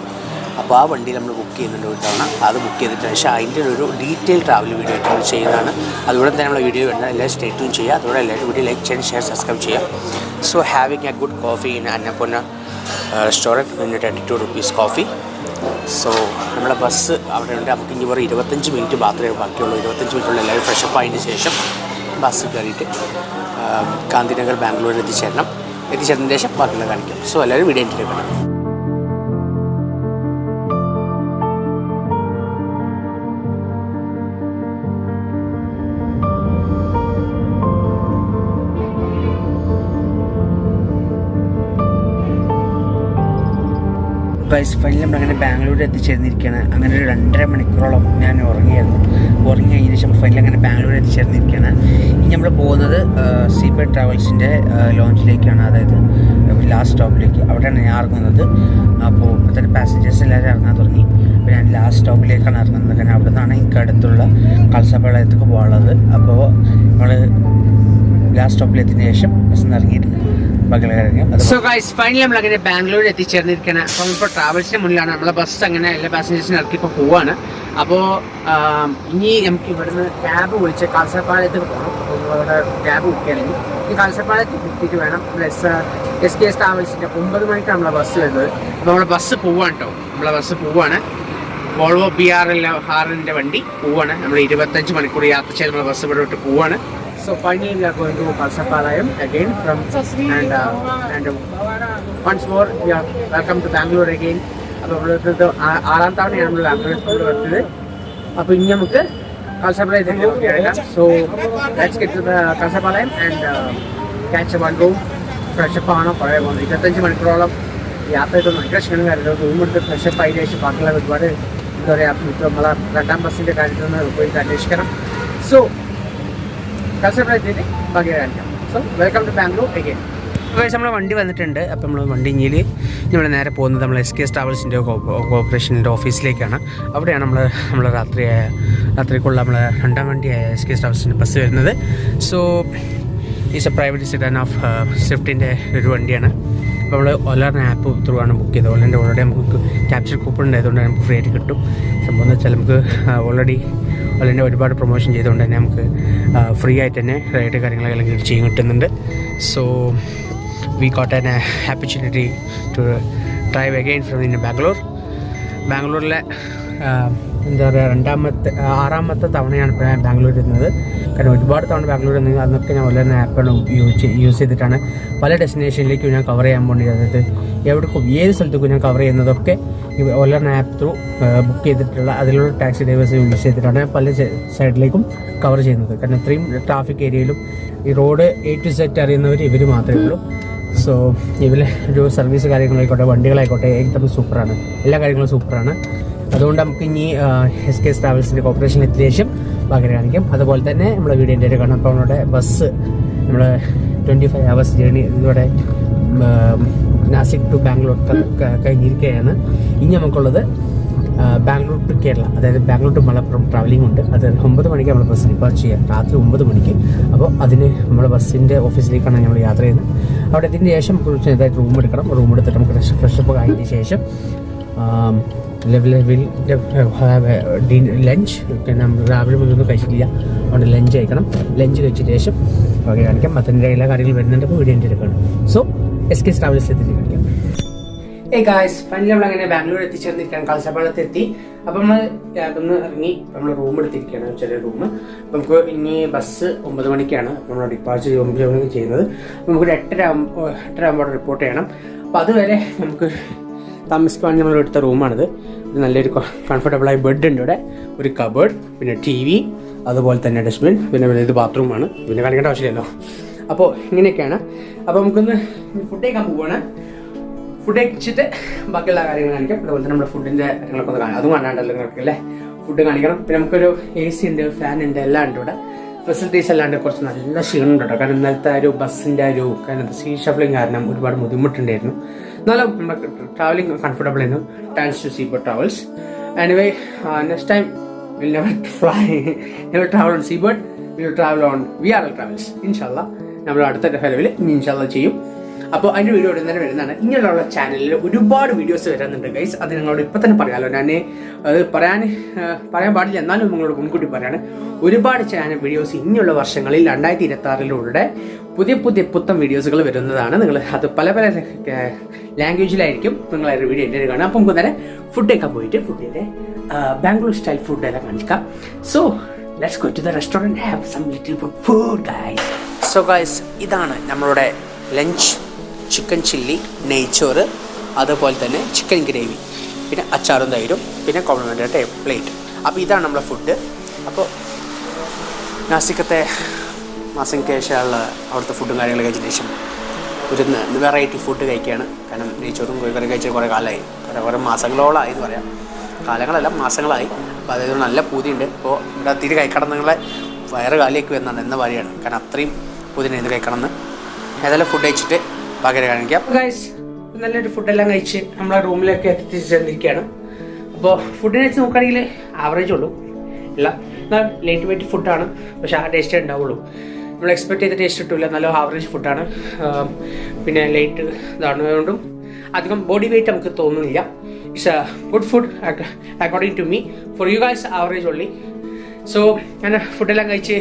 അപ്പോൾ ആ വണ്ടി നമ്മൾ ബുക്ക് ചെയ്യുന്നുണ്ട് ഒരു തവണ. അത് ബുക്ക് ചെയ്തിട്ട് പക്ഷേ അതിൻ്റെ ഒരു ഡീറ്റെയിൽ ട്രാവൽ വീഡിയോ ആയിട്ട് നമ്മൾ ചെയ്യുന്നതാണ്. അതുകൊണ്ട് തന്നെ നമ്മൾ വീഡിയോ വേണ്ട എല്ലാവരും സ്റ്റേ ട്യൂൺ ചെയ്യുക. അതുകൊണ്ട് എല്ലാവരും വീഡിയോ ലൈക്ക് ചെയ്യാൻ ഷെയർ സബ്സ്ക്രൈബ് ചെയ്യാം. So having A good coffee in Annapurna restaurant in 22 rupees coffee. So നമ്മുടെ ബസ് അവിടെ ഉണ്ട്. നമുക്ക് ഇനി ഒരു 25 മിനിറ്റ് മാത്രമേ ബാക്കിയുള്ളൂ. 25 മിനിറ്റുള്ള എല്ലാവരും ഫ്രഷപ്പ് ആയതിന് ശേഷം ബസ് കയറിയിട്ട് ഗാന്ധിനഗർ ബാംഗ്ലൂരിൽ എത്തിച്ചേർന്നതിന് ശേഷം ബാക്കിയുള്ള കാണിക്കാം. സോ എല്ലാവരും വീഡിയോ എൻഡിലേക്ക് കാണാം. ഫൈനലി നമ്മളങ്ങനെ ബാംഗ്ലൂരിൽ എത്തിച്ചേർന്നിരിക്കുകയാണ്. അങ്ങനെ ഒരു 2.5 മണിക്കൂറോളം ഞാൻ ഉറങ്ങി കഴിഞ്ഞ ശേഷം ഫൈനലി അങ്ങനെ ബാംഗ്ലൂരിൽ എത്തിച്ചേർന്നിരിക്കുകയാണ്. ഇനി നമ്മൾ പോകുന്നത് സീബർഡ് ട്രാവൽസിൻ്റെ ലോഞ്ചിലേക്കാണ്. അതായത് ലാസ്റ്റ് സ്റ്റോപ്പിലേക്ക്. അവിടെയാണ് ഞാൻ ഇറങ്ങുന്നത്. അപ്പോൾ ഇപ്പോൾ തന്നെ പാസഞ്ചേഴ്സ് എല്ലാവരും ഇറങ്ങാൻ തുടങ്ങി. അപ്പോൾ ഞാൻ ലാസ്റ്റ് സ്റ്റോപ്പിലേക്കാണ് ഇറങ്ങുന്നത്. കാരണം അവിടെ നിന്നാണ് എനിക്ക് അടുത്തുള്ള കൽസപ്പാളയത്തേക്ക് പോകാനുള്ളത്. അപ്പോൾ നമ്മൾ ലാസ്റ്റ് സ്റ്റോപ്പിലെത്തിയതിന് ശേഷം ബസ് നിന്ന് ഇറങ്ങിയിട്ട് സോ ഗൈസ് ഫൈനലി നമ്മൾ അങ്ങനെ ബാംഗ്ലൂരിൽ എത്തിച്ചേർന്നിരിക്കുകയാണ്. അപ്പം ഇപ്പോൾ ട്രാവൽസിന് മുന്നിലാണ് നമ്മളെ ബസ്. അങ്ങനെ എല്ലാ പാസഞ്ചേഴ്സിനും ഇറക്കി ഇപ്പോൾ പോവാണ്. അപ്പോൾ ഇനി നമുക്ക് ഇവിടുന്ന് ക്യാബ് വിളിച്ച് കൽസപ്പാളയത്തേക്ക് പോകണം. അപ്പോൾ ക്യാബ് ബുക്ക് ചെയ്യണമെങ്കിൽ ഈ കൽസപ്പാളയത്തിൽ ബുക്കിയിട്ട് വേണം SKS ട്രാവൽസിൻ്റെ 9 മണിക്കാണ് നമ്മളെ ബസ് വരുന്നത്. അപ്പോൾ നമ്മളെ ബസ് പോവാണ് കേട്ടോ. നമ്മളെ ബസ് പോവാണ്. വോൾവോ BR6 വണ്ടി പോവാണ്. നമ്മൾ 25 മണിക്കൂർ യാത്ര ചെയ്ത് നമ്മൾ ബസ് ഇവിടെ വിട്ട് പോവാണ്. So finally we are going to Kalsapalayam again from and once more we are welcome to Bangalore again. അപ്പോൾ നമ്മളിത് 6ാം തവണയാണ് നമ്മൾ ബാംഗ്ലൂർ വരുന്നത്. അപ്പോൾ ഇനി നമുക്ക് Kalsapalayam എടുക്കാം. So let's get to the Kalsapalayam and catch one room. Fresh up ആണോ കുറേ പോകുന്നത് 25 മണിക്കൂറോളം യാത്ര ചെയ്ത് ഭയങ്കര ക്ഷീണമായിരുന്നു. റൂം എടുത്ത് ഫ്രഷപ്പ് ആയതിനു ശേഷം ബാക്കിയുള്ള ഒരുപാട് എന്താ പറയുക നമ്മളെ 2ാം ബസ്സിൻ്റെ കാര്യത്തിൽ നിന്ന് പോയി അന്വേഷിക്കണം. സോ കൽസപ്പളയത്തിൽ ബാക്കി കാണിക്കാം. So welcome to Bangalore again. നമ്മുടെ വണ്ടി വന്നിട്ടുണ്ട്. അപ്പോൾ നമ്മൾ വണ്ടി ഇഞ്ഞിൽ നമ്മൾ നേരെ പോകുന്നത് നമ്മൾ SKS ട്രാവൽസിൻ്റെ കോർപ്പറേഷൻ്റെ ഓഫീസിലേക്കാണ്. അവിടെയാണ് നമ്മൾ രാത്രിക്കുള്ള നമ്മളെ 2ാം വണ്ടിയായ SKS ട്രാവൽസിൻ്റെ ബസ് വരുന്നത്. So is a private sedan of സ്വിഫ്റ്റിൻ്റെ ഒരു വണ്ടിയാണ്. അപ്പോൾ നമ്മൾ ഓലറിൻ്റെ ആപ്പ് ത്രൂ ആണ് ബുക്ക് ചെയ്തത്. ഓലറിൻ്റെ ഓൾറെഡി നമുക്ക് ക്യാപ്ചർ കൂപ്പൺ ഉണ്ടായതുകൊണ്ട് നമുക്ക് ഫ്രീ ആയിട്ട് കിട്ടും. സംഭവം എന്ന് വെച്ചാൽ നമുക്ക് ഓൾറെഡി ഓലറിൻ്റെ ഒരുപാട് പ്രൊമോഷൻ ചെയ്തുകൊണ്ട് തന്നെ നമുക്ക് ഫ്രീ ആയിട്ട് തന്നെ റൈഡ് കാര്യങ്ങളെല്ലാം ചെയ്യാൻ കിട്ടുന്നുണ്ട്. So we got an opportunity to drive again from in ബാംഗ്ലൂരിലെ എന്താ പറയുക 6ാമത്തെ തവണയാണ് ഇപ്പോൾ ഞാൻ ബാംഗ്ലൂർ ഇരുന്നത്. കാരണം ഒരുപാട് തവണ ബാംഗ്ലൂർ ഇരുന്നത് അന്നൊക്കെ ഞാൻ ഓലറിൻ്റെ ആപ്പാണ് യൂസ് ചെയ്തിട്ടാണ് പല ഡെസ്റ്റിനേഷനിലേക്കും ഞാൻ കവർ ചെയ്യാൻ വേണ്ടി. അതായത് എവിടേക്കും ഏത് സ്ഥലത്തേക്കും ഞാൻ കവർ ചെയ്യുന്നതൊക്കെ ഓലറിൻ്റെ ആപ്പ് ത്രൂ ബുക്ക് ചെയ്തിട്ടുള്ള അതിലുള്ള ടാക്സി ഡ്രൈവേഴ്സ് യൂസ് ചെയ്തിട്ടാണ് പല സൈഡിലേക്കും കവർ ചെയ്യുന്നത്. കാരണം ഇത്രയും ട്രാഫിക് ഏരിയയിലും ഈ റോഡ് A to Z അറിയുന്നവർ ഇവർ മാത്രമേ ഉള്ളൂ. സോ ഇവരെ ഒരു സർവീസ് കാര്യങ്ങളായിക്കോട്ടെ വണ്ടികളായിക്കോട്ടെ एकदम സൂപ്പറാണ്. എല്ലാ കാര്യങ്ങളും സൂപ്പറാണ്. അതുകൊണ്ട് നമുക്ക് ഇനി SKS ട്രാവൽസിൻ്റെ കോർപ്പറേഷൻ എത്തിയ ശേഷം ബാക്കി കാണിക്കും. അതുപോലെ തന്നെ നമ്മളെ വീഡിയോൻ്റെ കാണാം. അപ്പോൾ നമ്മുടെ ബസ് നമ്മൾ 25 hours ജേർണി ഇതിലൂടെ നാസിക് ടു ബാംഗ്ലൂർ കഴിഞ്ഞിരിക്കുകയാണ്. ഇനി നമുക്കുള്ളത് ബാംഗ്ലൂർ ടു കേരള, അതായത് ബാംഗ്ലൂർ ടു മലപ്പുറം ട്രാവലിംഗ് ഉണ്ട്. അത് 9 മണിക്ക് നമ്മൾ ബസ് ഡിപ്പാർട്ട് ചെയ്യാം, രാത്രി 9 മണിക്ക്. അപ്പോൾ അതിന് നമ്മുടെ ബസ്സിൻ്റെ ഓഫീസിലേക്കാണ് നമ്മൾ യാത്ര ചെയ്യുന്നത്. അവിടെ എത്തിയതിന് ശേഷം നമുക്ക് ചെറുതായിട്ട് റൂം എടുക്കണം. റൂം എടുത്തിട്ട് നമുക്ക് ഫ്രഷപ്പ് കഴിഞ്ഞതിന് ശേഷം ലഞ്ച് നമ്മൾ രാവിലെ മുതലൊന്നും കഴിച്ചിട്ടില്ല, അതുകൊണ്ട് ലഞ്ച് കഴിക്കണം. ലഞ്ച് കഴിച്ചതിന് ശേഷം ബാക്കി കാണിക്കാം. അതിൻ്റെ എല്ലാ കാര്യങ്ങളും വരുന്നുണ്ട്. അപ്പോൾ വീഡിയോ എടുക്കണം. സോ SKS ട്രാവൽസ് എത്തിച്ച് കാണിക്കാം. ഗായ്സ് ഫൈനലി നമ്മൾ അങ്ങനെ ബാംഗ്ലൂർ എത്തിച്ചേർന്നിരിക്കുകയാണ്. കാൽസപ്പാളത്ത് എത്തി. അപ്പോൾ നമ്മൾ ക്യാബിൽ ഇറങ്ങി നമ്മൾ റൂം എടുത്തിരിക്കുകയാണ്, ചെറിയ റൂം. അപ്പോൾ നമുക്ക് ഇനി ബസ് 9 മണിക്കാണ് നമ്മൾ ഡിപ്പാർച്ചർ 9 മണിക്ക് ചെയ്യുന്നത്. അപ്പോൾ നമുക്കൊരു 8:30 ആകുമ്പോൾ റിപ്പോർട്ട് ചെയ്യണം. അപ്പോൾ അതുവരെ നമുക്ക് താമസിക്കാൻ നമ്മൾ എടുത്ത റൂമാണിത്. ഇത് നല്ലൊരു കംഫർട്ടബിളായ ബെഡ് ഉണ്ട് ഇവിടെ, ഒരു കബേർഡ്, പിന്നെ TV, അതുപോലെ തന്നെ ഡസ്റ്റ്ബിൻ, പിന്നെ ഇത് ബാത്റൂമാണ്. പിന്നെ കാണിക്കേണ്ട ആവശ്യമില്ലല്ലോ. അപ്പോൾ ഇങ്ങനെയൊക്കെയാണ്. അപ്പോൾ നമുക്കൊന്ന് ഫുഡ് കഴിക്കാൻ പോവുകയാണ്. ഫുഡ് കഴിച്ചിട്ട് ബാക്കിയുള്ള കാര്യങ്ങൾ കാണിക്കാം. അതുപോലെ തന്നെ നമ്മുടെ ഫുഡിൻ്റെ കാര്യങ്ങളൊക്കെ ഒന്ന് കാണാം. അതും കാണാണ്ടല്ലോ നിങ്ങൾക്ക് അല്ലേ. ഫുഡ് കാണിക്കണം. പിന്നെ നമുക്കൊരു AC ഉണ്ട്, ഫാൻ ഉണ്ട്, എല്ലാം ഉണ്ട് ഇവിടെ. ഫെസിലിറ്റീസ് അല്ലാണ്ട് കുറച്ച് നല്ല ക്ഷീണം ഉണ്ട് കേട്ടോ. കാരണം ഇന്നലത്തെ ഒരു ബസ്സിൻ്റെ കാരണം സീ ഷഫ്ലിംഗ് കാരണം ഒരുപാട് ബുദ്ധിമുട്ടുണ്ടായിരുന്നു. നല്ല നമ്മുടെ ട്രാവലിംഗ് കംഫർട്ടബിൾ ആയിരുന്നു. Thanks to Seaboat travels. Anyway next time will never travel on Seaboat, will travel on VRL travels. ഇൻഷാല്ലാ നമ്മൾ അടുത്ത ഫെലവിൽ ഇനി ഇൻഷാല്ലാ ചെയ്യും. അപ്പോൾ അതിൻ്റെ വീഡിയോ ഉടൻ തന്നെ വരുന്നതാണ്. ഇങ്ങനെയുള്ള ചാനലിൽ ഒരുപാട് വീഡിയോസ് വരുന്നുണ്ട് ഗൈസ്. അത് നിങ്ങളോട് ഇപ്പം തന്നെ പറയാമല്ലോ. ഞാൻ അത് പറയാൻ പാടില്ല, എന്നാലും നിങ്ങളോട് മുൻകൂട്ടി പറയാണ്. ഒരുപാട് ചാനൽ വീഡിയോസ് ഇനിയുള്ള വർഷങ്ങളിൽ 2026 പുതിയ പുത്തൻ വീഡിയോസുകൾ വരുന്നതാണ്. നിങ്ങൾ അത് പല ലാംഗ്വേജിലായിരിക്കും നിങ്ങൾ വീഡിയോ എൻ്റെ കാണാം. അപ്പോൾ നമുക്ക് നേരെ ഫുഡ് കഴിക്കാൻ പോയിട്ട് ഫുഡിൻ്റെ ബാംഗ്ലൂർ സ്റ്റൈൽ ഫുഡ് എല്ലാം കാണിക്കാം. So let's go to the restaurant, have some little food guys. So guys ഇതാണ് നമ്മളുടെ ലഞ്ച്. ചിക്കൻ ചില്ലി, നെയ്ച്ചോറ്, അതുപോലെ തന്നെ ചിക്കൻ ഗ്രേവി, പിന്നെ അച്ചാറും തൈരും, പിന്നെ കോംപ്ലിമെൻ്ററി പ്ലേറ്റ്. അപ്പോൾ ഇതാണ് നമ്മളെ ഫുഡ്. അപ്പോൾ നാസിക്കത്തെ മാസങ്ങൾക്ക് ശേഷമുള്ള അവിടുത്തെ ഫുഡും കാര്യങ്ങളും കഴിച്ചതിന് ശേഷം ഒരു വെറൈറ്റി ഫുഡ് കഴിക്കുകയാണ്. കാരണം നെയ്ച്ചോറും കോഴിക്കറി കഴിച്ചിട്ട് കുറേ കാലമായി, കുറേ മാസങ്ങളോളമായി എന്ന് പറയാം. കാലങ്ങളല്ല മാസങ്ങളായി. അപ്പോൾ അതായത് നല്ല പൂതിയുണ്ട്. ഇപ്പോൾ ഇവിടെ തീരെ കഴിക്കണം നിങ്ങളെ വയറ് കാലിലേക്ക് വരുന്നതാണ് എന്ന പറയുകയാണ്. കാരണം അത്രയും പൂതിനെ ഇത് കഴിക്കണമെന്ന്. ഏതായാലും ഫുഡ് കഴിച്ചിട്ട് പകരം കാണിക്കാം. ഗൈസ് നല്ലൊരു ഫുഡെല്ലാം കഴിച്ച് നമ്മളെ റൂമിലേക്ക് എത്തിച്ചേർന്നിരിക്കുകയാണ്. അപ്പോൾ ഫുഡിനെ വെച്ച് നോക്കുകയാണെങ്കിൽ ആവറേജ് ഉള്ളൂ, അല്ല എന്നാൽ ലൈറ്റ് വെയിറ്റ് ഫുഡാണ്. പക്ഷേ ആ ടേസ്റ്റേ ഉണ്ടാവുള്ളൂ. നമ്മൾ എക്സ്പെക്ട് ചെയ്ത ടേസ്റ്റ് കിട്ടില്ല. നല്ല ആവറേജ് ഫുഡാണ്. പിന്നെ ലൈറ്റ് ഇതാണതുകൊണ്ടും അധികം ബോഡി വെയിറ്റ് നമുക്ക് തോന്നുന്നില്ല. It's a good food according to me. For you guys average only. So ഞാൻ ഫുഡെല്ലാം കഴിച്ച്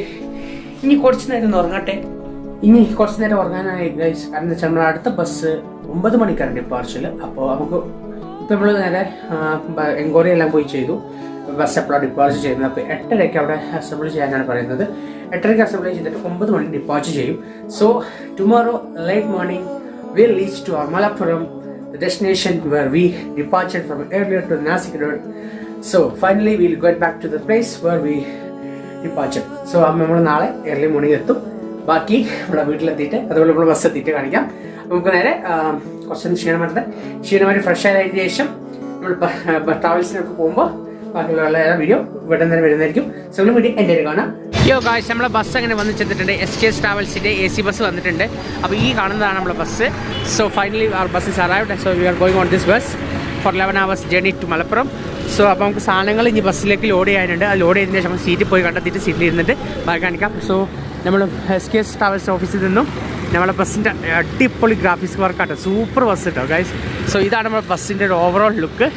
ഇനി കുറച്ച് നേരം ഉറങ്ങട്ടെ. ഉറങ്ങാനായി ഗൈസ്. കാരണം എന്താ വെച്ചാൽ നമ്മുടെ അടുത്ത ബസ് 9 മണിക്കാണ് ഡിപ്പാർച്ചർ. അപ്പോൾ നമുക്ക് നമ്മൾ നേരെ എൻക്വയറി എല്ലാം പോയി ചെയ്തു. ബസ് എപ്പോഴാണ് ഡിപ്പാർച്ചർ ചെയ്യുന്നത്? അപ്പോൾ 8:30 അവിടെ അസംബിൾ ചെയ്യാനാണ് പറയുന്നത്. 8:30 അസംബിൾ ചെയ്തിട്ട് 9 മണി ഡിപ്പാർച്ചർ ചെയ്യും. So tomorrow late morning we'll reach to our Malappuram, the destination where we departed from earlier to Nasik Road. So finally we'll get back to the place where we departed. So നമ്മൾ നാളെ early morning എത്തും. ബാക്കി നമ്മുടെ വീട്ടിലെത്തിയിട്ട് അതുപോലെ നമ്മൾ bus എത്തിയിട്ട് കാണിക്കാം. നമുക്ക് നേരെ കുറച്ചൊന്ന് ക്ഷീണമായിട്ട് ഫ്രഷ് ആയതിനു ശേഷം നമ്മൾ ട്രാവൽസിനൊക്കെ പോകുമ്പോൾ ബാക്കിയുള്ള വീഡിയോ ഇവിടെ തന്നെ വരുന്നതായിരിക്കും. സോ വീഡിയോ എൻ്റെ കാണാം. ഗായ്സ്, നമ്മളെ ബസ് അങ്ങനെ വന്ന് ചെന്നിട്ടുണ്ട്. SKS ട്രാവൽസിൻ്റെ AC ബസ് വന്നിട്ടുണ്ട്. അപ്പോൾ ഈ കാണുന്നതാണ് നമ്മളെ bus. So finally our bus is arrived. So we are going on this bus for 11 hours journey to Malappuram. So അപ്പോൾ നമുക്ക് സാധനങ്ങൾ ഇനി ബസ്സിലേക്ക് ലോഡ് ചെയ്യാനുണ്ട്. അത് ലോഡ് ചെയ്തതിന് ശേഷം സീറ്റിൽ പോയി കണ്ടെത്തിയിട്ട് സീറ്റിൽ ഇരുന്നിട്ട് ബാക്കി കാണിക്കാം. സോ നമ്മൾ SKS ട്രാവൽസ് ഓഫീസിൽ നിന്നും നമ്മളെ ബസ്സിൻ്റെ അടിപൊളി ഗ്രാഫിക്സ് വർക്കാട്ടോ, സൂപ്പർ ബസ് കേട്ടോ ഗൈസ്. സോ ഇതാണ് നമ്മുടെ ബസ്സിൻ്റെ ഒരു ഓവറോൾ ലുക്ക്.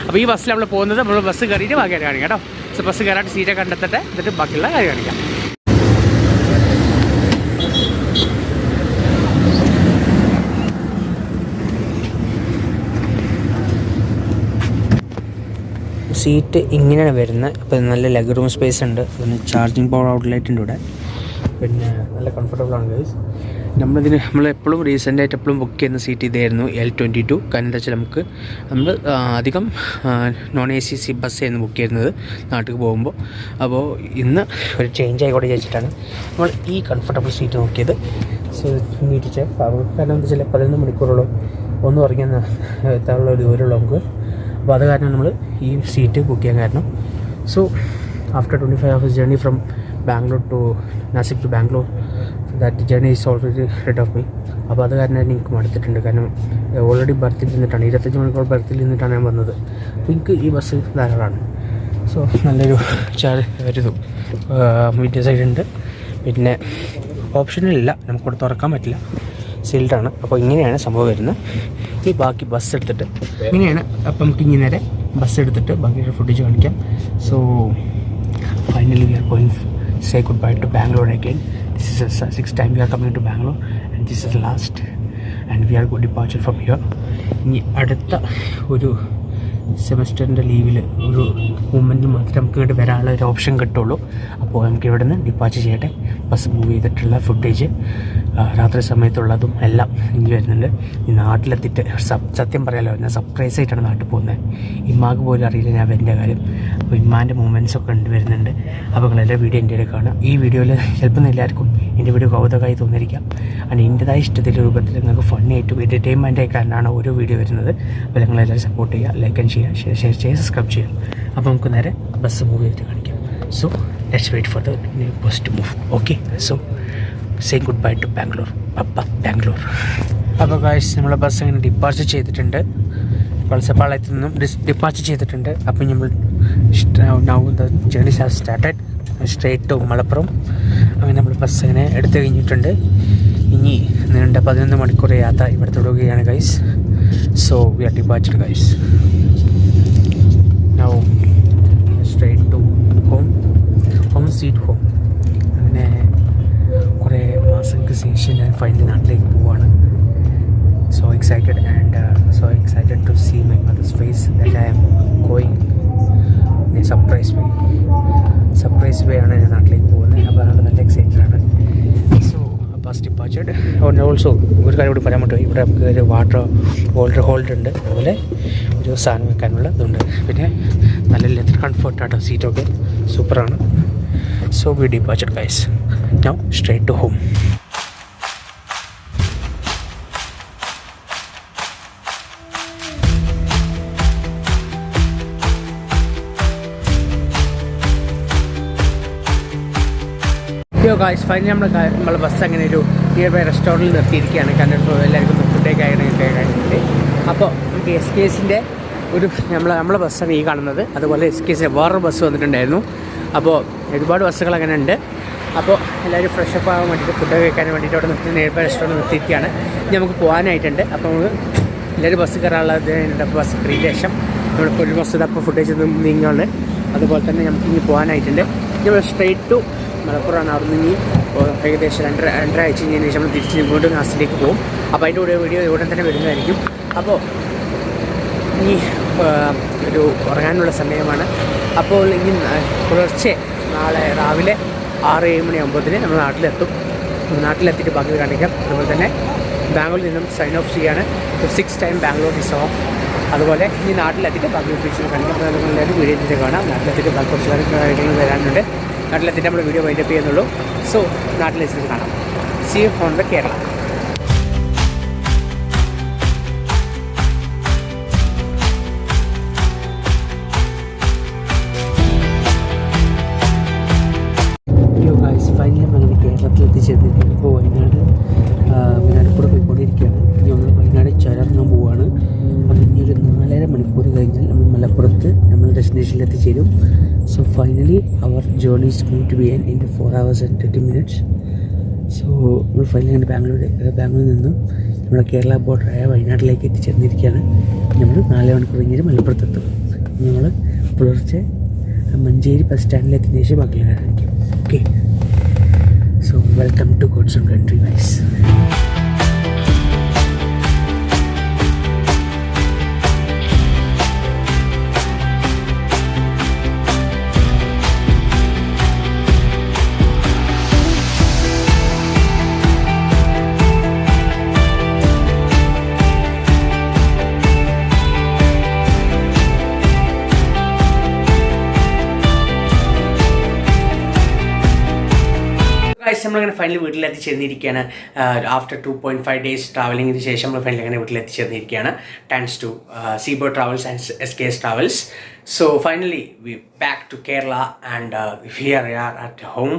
അപ്പോൾ ഈ ബസ്സിൽ നമ്മൾ പോകുന്നത് നമ്മൾ ബസ് കയറിയിട്ട് ബാക്കിയായിട്ട് കാണിക്കാം കേട്ടോ. സോ ബസ് കയറായിട്ട് സീറ്റൊക്കെ കണ്ടെത്തട്ടെ, എന്നിട്ട് ബാക്കിയുള്ള കാര്യം കാണിക്കാം. സീറ്റ് ഇങ്ങനെയാണ് വരുന്നത്. അപ്പോൾ നല്ല ലെഗ് റൂം സ്പേസ് ഉണ്ട്. പിന്നെ ചാർജിങ് പവർ ഔട്ട്ലെറ്റ് ഉണ്ട് ഇവിടെ. പിന്നെ നല്ല കംഫർട്ടബിളാണ് ഗൈസ്. നമ്മളെപ്പോഴും റീസെൻ്റായിട്ട് എപ്പോഴും ബുക്ക് ചെയ്യുന്ന സീറ്റ് ഇതായിരുന്നു L22. കാരണം എന്താ വെച്ചാൽ നമ്മൾ അധികം നോൺ AC ബസ് ആയിരുന്നു ബുക്ക് ചെയ്യുന്നത് നാട്ടിൽ പോകുമ്പോൾ. അപ്പോൾ ഇന്ന് ഒരു ചേഞ്ച് ആയിക്കോട്ടെ ചോദിച്ചിട്ടാണ് നമ്മൾ ഈ കംഫർട്ടബിൾ സീറ്റ് നോക്കിയത്. സോ മീറ്റിച്ച കാരണം എന്താ വെച്ചാൽ 11 മണിക്കൂറോളം ഒന്നും ഉറങ്ങാൻ എത്താനുള്ള ഒരു ദൂരമുള്ള നമുക്ക്. അപ്പോൾ അത് കാരണം നമ്മൾ ഈ സീറ്റ് ബുക്ക് ചെയ്യാൻ കാരണം. So after 25 hours journey from Bangalore to Nashik to Bangalore, that journey is already red off me. അപ്പോൾ അത് കാരണം എനിക്ക് മടുത്തിട്ടുണ്ട്. കാരണം ഓൾറെഡി ബർത്തിൽ നിന്നിട്ടാണ് 25 മണിക്കൂർ ബർത്തിൽ നിന്നിട്ടാണ് ഞാൻ വന്നത്. അപ്പോൾ എനിക്ക് ഈ ബസ് ധാരാളമാണ്. സോ നല്ലൊരു ഒരു വിൻഡോ സൈഡ് ഉണ്ട്. പിന്നെ ഓപ്ഷനില്ല, നമുക്കിവിടെ തുറക്കാൻ പറ്റില്ല, സീൽഡാണ്. അപ്പോൾ ഇങ്ങനെയാണ് സംഭവം വരുന്നത്. ഈ ബാക്കി ബസ് എടുത്തിട്ട് ഇങ്ങനെയാണ്. അപ്പം നമുക്ക് ഇങ്ങനെ നേരെ ബസ് എടുത്തിട്ട് ബാക്കിയുടെ ഫുട്ടേജ് കാണിക്കാം. So finally V are going say goodbye to Bangalore again. This is the 6th time we are coming to Bangalore and this is the last and we are going departure from here. ഇനി അടുത്ത ഒരു സെമസ്റ്ററിൻ്റെ ലീവിൽ ഒരു മൂമെൻറ്റിൽ മാത്രമേ നമുക്ക് ഇങ്ങോട്ട് വരാനുള്ള ഒരു option കിട്ടുള്ളൂ. അപ്പോൾ നമുക്ക് ഇവിടെ നിന്ന് ഡിപ്പാർച്ചർ ചെയ്യട്ടെ. ബസ് മൂവ് ചെയ്തിട്ടുള്ള ഫുട്ടേജ് രാത്രി സമയത്തുള്ളതും എല്ലാം ഇനി വരുന്നുണ്ട്. ഈ നാട്ടിലെത്തിയിട്ട് സത്യം പറയാലോ, ഞാൻ സർപ്രൈസ് ആയിട്ടാണ് നാട്ടിൽ പോകുന്നത്. ഇമ്മാക്ക് പോലും അറിയില്ല ഞാൻ എൻ്റെ കാര്യം. അപ്പോൾ ഇമ്മാൻ്റെ മൂമെൻറ്റ്സ് ഒക്കെ വരുന്നുണ്ട്. അപ്പോൾ നിങ്ങളെല്ലാ വീഡിയോ എൻ്റെ കാണാം. ഈ വീഡിയോയിൽ ചിലപ്പോൾ എല്ലാവർക്കും എൻ്റെ വീഡിയോ കൗതുകമായി തോന്നിയിരിക്കാം. അതിന് എൻ്റെതായ ഇഷ്ടത്തിൻ്റെ രൂപത്തിൽ നിങ്ങൾക്ക് ഫണ്ണിയായിട്ടും എൻ്റർടൈൻമെൻ്റ് ആയിക്കാനാണ് ഓരോ വീഡിയോ വരുന്നത്. അപ്പോൾ നിങ്ങളെല്ലാവരും സപ്പോർട്ട് ചെയ്യുക, ലൈക്ക് ആൻഡ് ചെയ്യുക, ഷെയർ ചെയ്യുക, സബ്സ്ക്രൈബ് ചെയ്യുക. അപ്പോൾ നമുക്ക് നേരെ ബസ് മൂവ് ചെയ്തിട്ട് കാണിക്കാം. So let's wait for the new bus to move. Okay, so say goodbye to Bangalore. Bangalore. അപ്പോൾ ഗായ്സ്, നമ്മളെ ബസ് ഇങ്ങനെ ഡിപ്പാർച്ചർ ചെയ്തിട്ടുണ്ട്. വത്സപ്പാളയത്തു നിന്നും ഡിപ്പാർച്ചർ ചെയ്തിട്ടുണ്ട്. അപ്പോൾ നമ്മൾ now the journey have started straight to Malappuram. അങ്ങനെ നമ്മൾ ബസ് അങ്ങനെ എടുത്തു കഴിഞ്ഞിട്ടുണ്ട്. ഇനി നീണ്ട 11 മണിക്കൂർ യാത്ര ഇവിടെ തുടരുകയാണ് guys. So we are departured guys. Now straight to home sweet home. അങ്ങനെ കുറേ മാസങ്ങൾക്ക് ശേഷം ഞാൻ ഫൈനലി നാട്ടിലേക്ക് പോവാണ്. So excited and so excited to see my mother's face that I am going in a surprise way ആണ് ഞാൻ നാട്ടിലേക്ക് പോകുന്നത്. അപ്പോൾ അതുകൊണ്ട് നല്ല എക്സൈറ്റഡ് ആണ്. So bus ഡിപ്പാർച്ചർഡ്. ഓൾസോ ഒരു കാര്യം കൂടി പറയാൻ പറ്റുമോ, ഇവിടെ നമുക്ക് ഒരു വാട്ടർ ഹോൾഡർ ഉണ്ട്, അതുപോലെ ഒരു സാധനം വെക്കാനുള്ള ഇതുണ്ട്. പിന്നെ നല്ല ലെതർ കംഫർട്ടാട്ടോ, സീറ്റൊക്കെ സൂപ്പറാണ്. So we departured guys. Now straight to home. Guys, finally നമ്മളെ ബസ് അങ്ങനെ ഒരു നിയർ ബൈ റെസ്റ്റോറൻറ്റിൽ നിർത്തിയിരിക്കുകയാണ്. കാരണം എല്ലാവർക്കും ഫുഡൊക്കെ ആയിട്ട്. അപ്പോൾ നമുക്ക് SKSൻ്റെ ഒരു നമ്മളെ ബസ്സാണ് ഈ കാണുന്നത്. അതുപോലെ SKS വേറൊരു ബസ് വന്നിട്ടുണ്ടായിരുന്നു. അപ്പോൾ ഒരുപാട് ബസ്സുകൾ അങ്ങനെ ഉണ്ട്. അപ്പോൾ എല്ലാവരും ഫ്രഷപ്പ് ആകാൻ വേണ്ടിയിട്ട് ഫുഡ് കഴിക്കാൻ വേണ്ടിയിട്ട് അവിടെ നിർത്തി നിയർ ബൈ റെസ്റ്റോറൻറ്റ് നിർത്തിയിരിക്കുകയാണ്. ഇനി നമുക്ക് പോകാനായിട്ടുണ്ട്. അപ്പോൾ നമുക്ക് എല്ലാവരും ബസ് കയറാനുള്ളത്. അപ്പോൾ ബസ് കയറിയ ശേഷം നമ്മളിപ്പോൾ ഒരു ബസ് അപ്പോൾ ഫുഡേജ് നീങ്ങുന്നുണ്ട്. അതുപോലെ തന്നെ നമുക്ക് ഇനി പോകാനായിട്ടുണ്ട്. നമ്മൾ സ്ട്രേറ്റ് ടു മലപ്പുറമാണ്. അവിടെ നിന്ന് ഇനി ഏകദേശം രണ്ടര ആഴ്ച കഴിഞ്ഞതിന് ശേഷം നമ്മൾ തിരിച്ച് വീണ്ടും നാസിലേക്ക് പോകും. അപ്പോൾ അതിൻ്റെ കൂടെ വീഡിയോ ഉടൻ തന്നെ വരുന്നതായിരിക്കും. അപ്പോൾ ഇനി ഒരു ഉറങ്ങാനുള്ള സമയമാണ്. അപ്പോൾ ഇനി പുലർച്ചെ നാളെ രാവിലെ 6-7 മണിയാകുമ്പോഴത്തേന് നമ്മൾ നാട്ടിലെത്തും. നാട്ടിലെത്തിയിട്ട് ബാക്കി കാണിക്കാം. അതുപോലെ തന്നെ ബാംഗ്ലൂരിൽ നിന്നും സൈൻ ഓഫ് ചെയ്യാണ്. 6 ടൈം ബാംഗ്ലൂർ ഇസ് ഓഫ്. അതുപോലെ ഇനി നാട്ടിലെത്തിയിട്ട് ബാക്കി ഓഫീസിൽ കാണിക്കാം. അപ്പോൾ നിങ്ങളെല്ലാവരും വീഡിയോ എത്തിയിട്ട് കാണാം. നാട്ടിലെത്തിയിട്ട് ബാക്കി കുറച്ച് കാര്യങ്ങൾ വരാനുണ്ട്. നാട്ടിലെത്തിയിട്ട് നമ്മൾ വീഡിയോ വൈൻഡപ്പ് ചെയ്യുന്നുള്ളൂ. സോ നാട്ടിലെത്തിയിട്ട് കാണാം. See you on the Kerala. Finally അങ്ങനെ കേരളത്തിൽ എത്തിച്ചേർന്നിരിക്കുകയാണ്. ഇപ്പോൾ വയനാട് കൂടെ പോയിക്കൊണ്ടിരിക്കുകയാണ്. ഇനി നമ്മൾ വയനാട് ചുരങ്ങാൻ പോവുകയാണ്. അപ്പോൾ ഇനി ഒരു 4.5 മണിക്കൂർ കഴിഞ്ഞാൽ നമ്മൾ മലപ്പുറത്ത് നമ്മൾ ഡെസ്റ്റിനേഷനിൽ എത്തിച്ചേരും. So finally our journey is going to be in 4 hours and 30 minutes. So നമ്മൾ ഫൈനലി അങ്ങനെ ബാംഗ്ലൂരിൽ നിന്നും നമ്മുടെ കേരള ബോർഡറായ വയനാട്ടിലേക്ക് എത്തിച്ചേർന്നിരിക്കുകയാണ്. നമ്മൾ 4 മണിക്കൂർ കഴിഞ്ഞാൽ മലപ്പുറത്തെത്തും. നമ്മൾ പുലർച്ചെ മഞ്ചേരി ബസ് സ്റ്റാൻഡിലെത്തിയതിനു ശേഷം ബാക്കിയുള്ള കാണിക്കും. Okay. So welcome to God's Own Country, guys. നമ്മളങ്ങനെ ഫൈനലി വീട്ടിലെത്തിച്ചേർന്നിരിക്കുകയാണ്. ആഫ്റ്റർ 2.5 days ട്രാവലിങ്ങിന് ശേഷം നമ്മൾ ഫൈനലി അങ്ങനെ വീട്ടിലെത്തിച്ചേർന്നിരിക്കുകയാണ്. Thanks to Seabird travels and SKS travels. So finally we back to Kerala and here we are at home.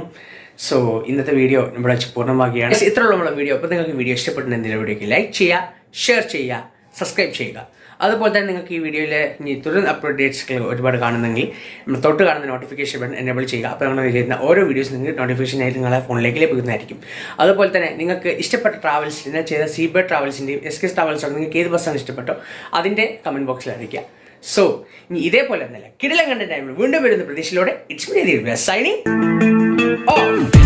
So ഇന്നത്തെ വീഡിയോ നമ്മുടെ വെച്ച് പൂർണ്ണമാക്കുകയാണ്. ഇത്രയുള്ള നമ്മുടെ വീഡിയോ. അപ്പോൾ നിങ്ങൾക്ക് വീഡിയോ ഇഷ്ടപ്പെട്ടുണ്ടെങ്കിൽ വീഡിയോയ്ക്ക് ലൈക്ക് ചെയ്യുക, ഷെയർ ചെയ്യുക, സബ്സ്ക്രൈബ് ചെയ്യുക. അതുപോലെ തന്നെ നിങ്ങൾക്ക് ഈ വീഡിയോയിൽ ഇനി തുടർന്ന് അപ്ഡേറ്റ്സുകൾ ഒരുപാട് കാണുന്നെങ്കിൽ നമ്മൾ തൊട്ട് കാണുന്ന നോട്ടിഫിക്കേഷൻ ബട്ടൺ എനേബിൾ ചെയ്യുക. അപ്പോൾ നമ്മൾ ചെയ്യുന്ന ഓരോ വീഡിയോസ് നിങ്ങൾക്ക് നോട്ടിഫിക്കേഷനായിട്ട് നിങ്ങളെ ഫോണിലേക്ക് ലഭിക്കുന്നതായിരിക്കും. അതുപോലെ തന്നെ നിങ്ങൾക്ക് ഇഷ്ടപ്പെട്ട ട്രാവൽസ് ഞാൻ ചെയ്ത സീബേർഡ് ട്രാവൽസിൻ്റെയും SKS ട്രാവൽസോ നിങ്ങൾക്ക് ഏത് ബസ്സാണ് ഇഷ്ടപ്പെട്ടോ അതിൻ്റെ കമൻറ്റ് ബോക്സിൽ അറിയിക്കുക. സോ ഇനി ഇതേപോലെ തന്നെ കിടിലം കണ്ട ടൈമിൽ വീണ്ടും വരുന്ന പ്രതീക്ഷയിലൂടെ ഇറ്റ്സ് മീ സൈനിങ് ഓഫ്.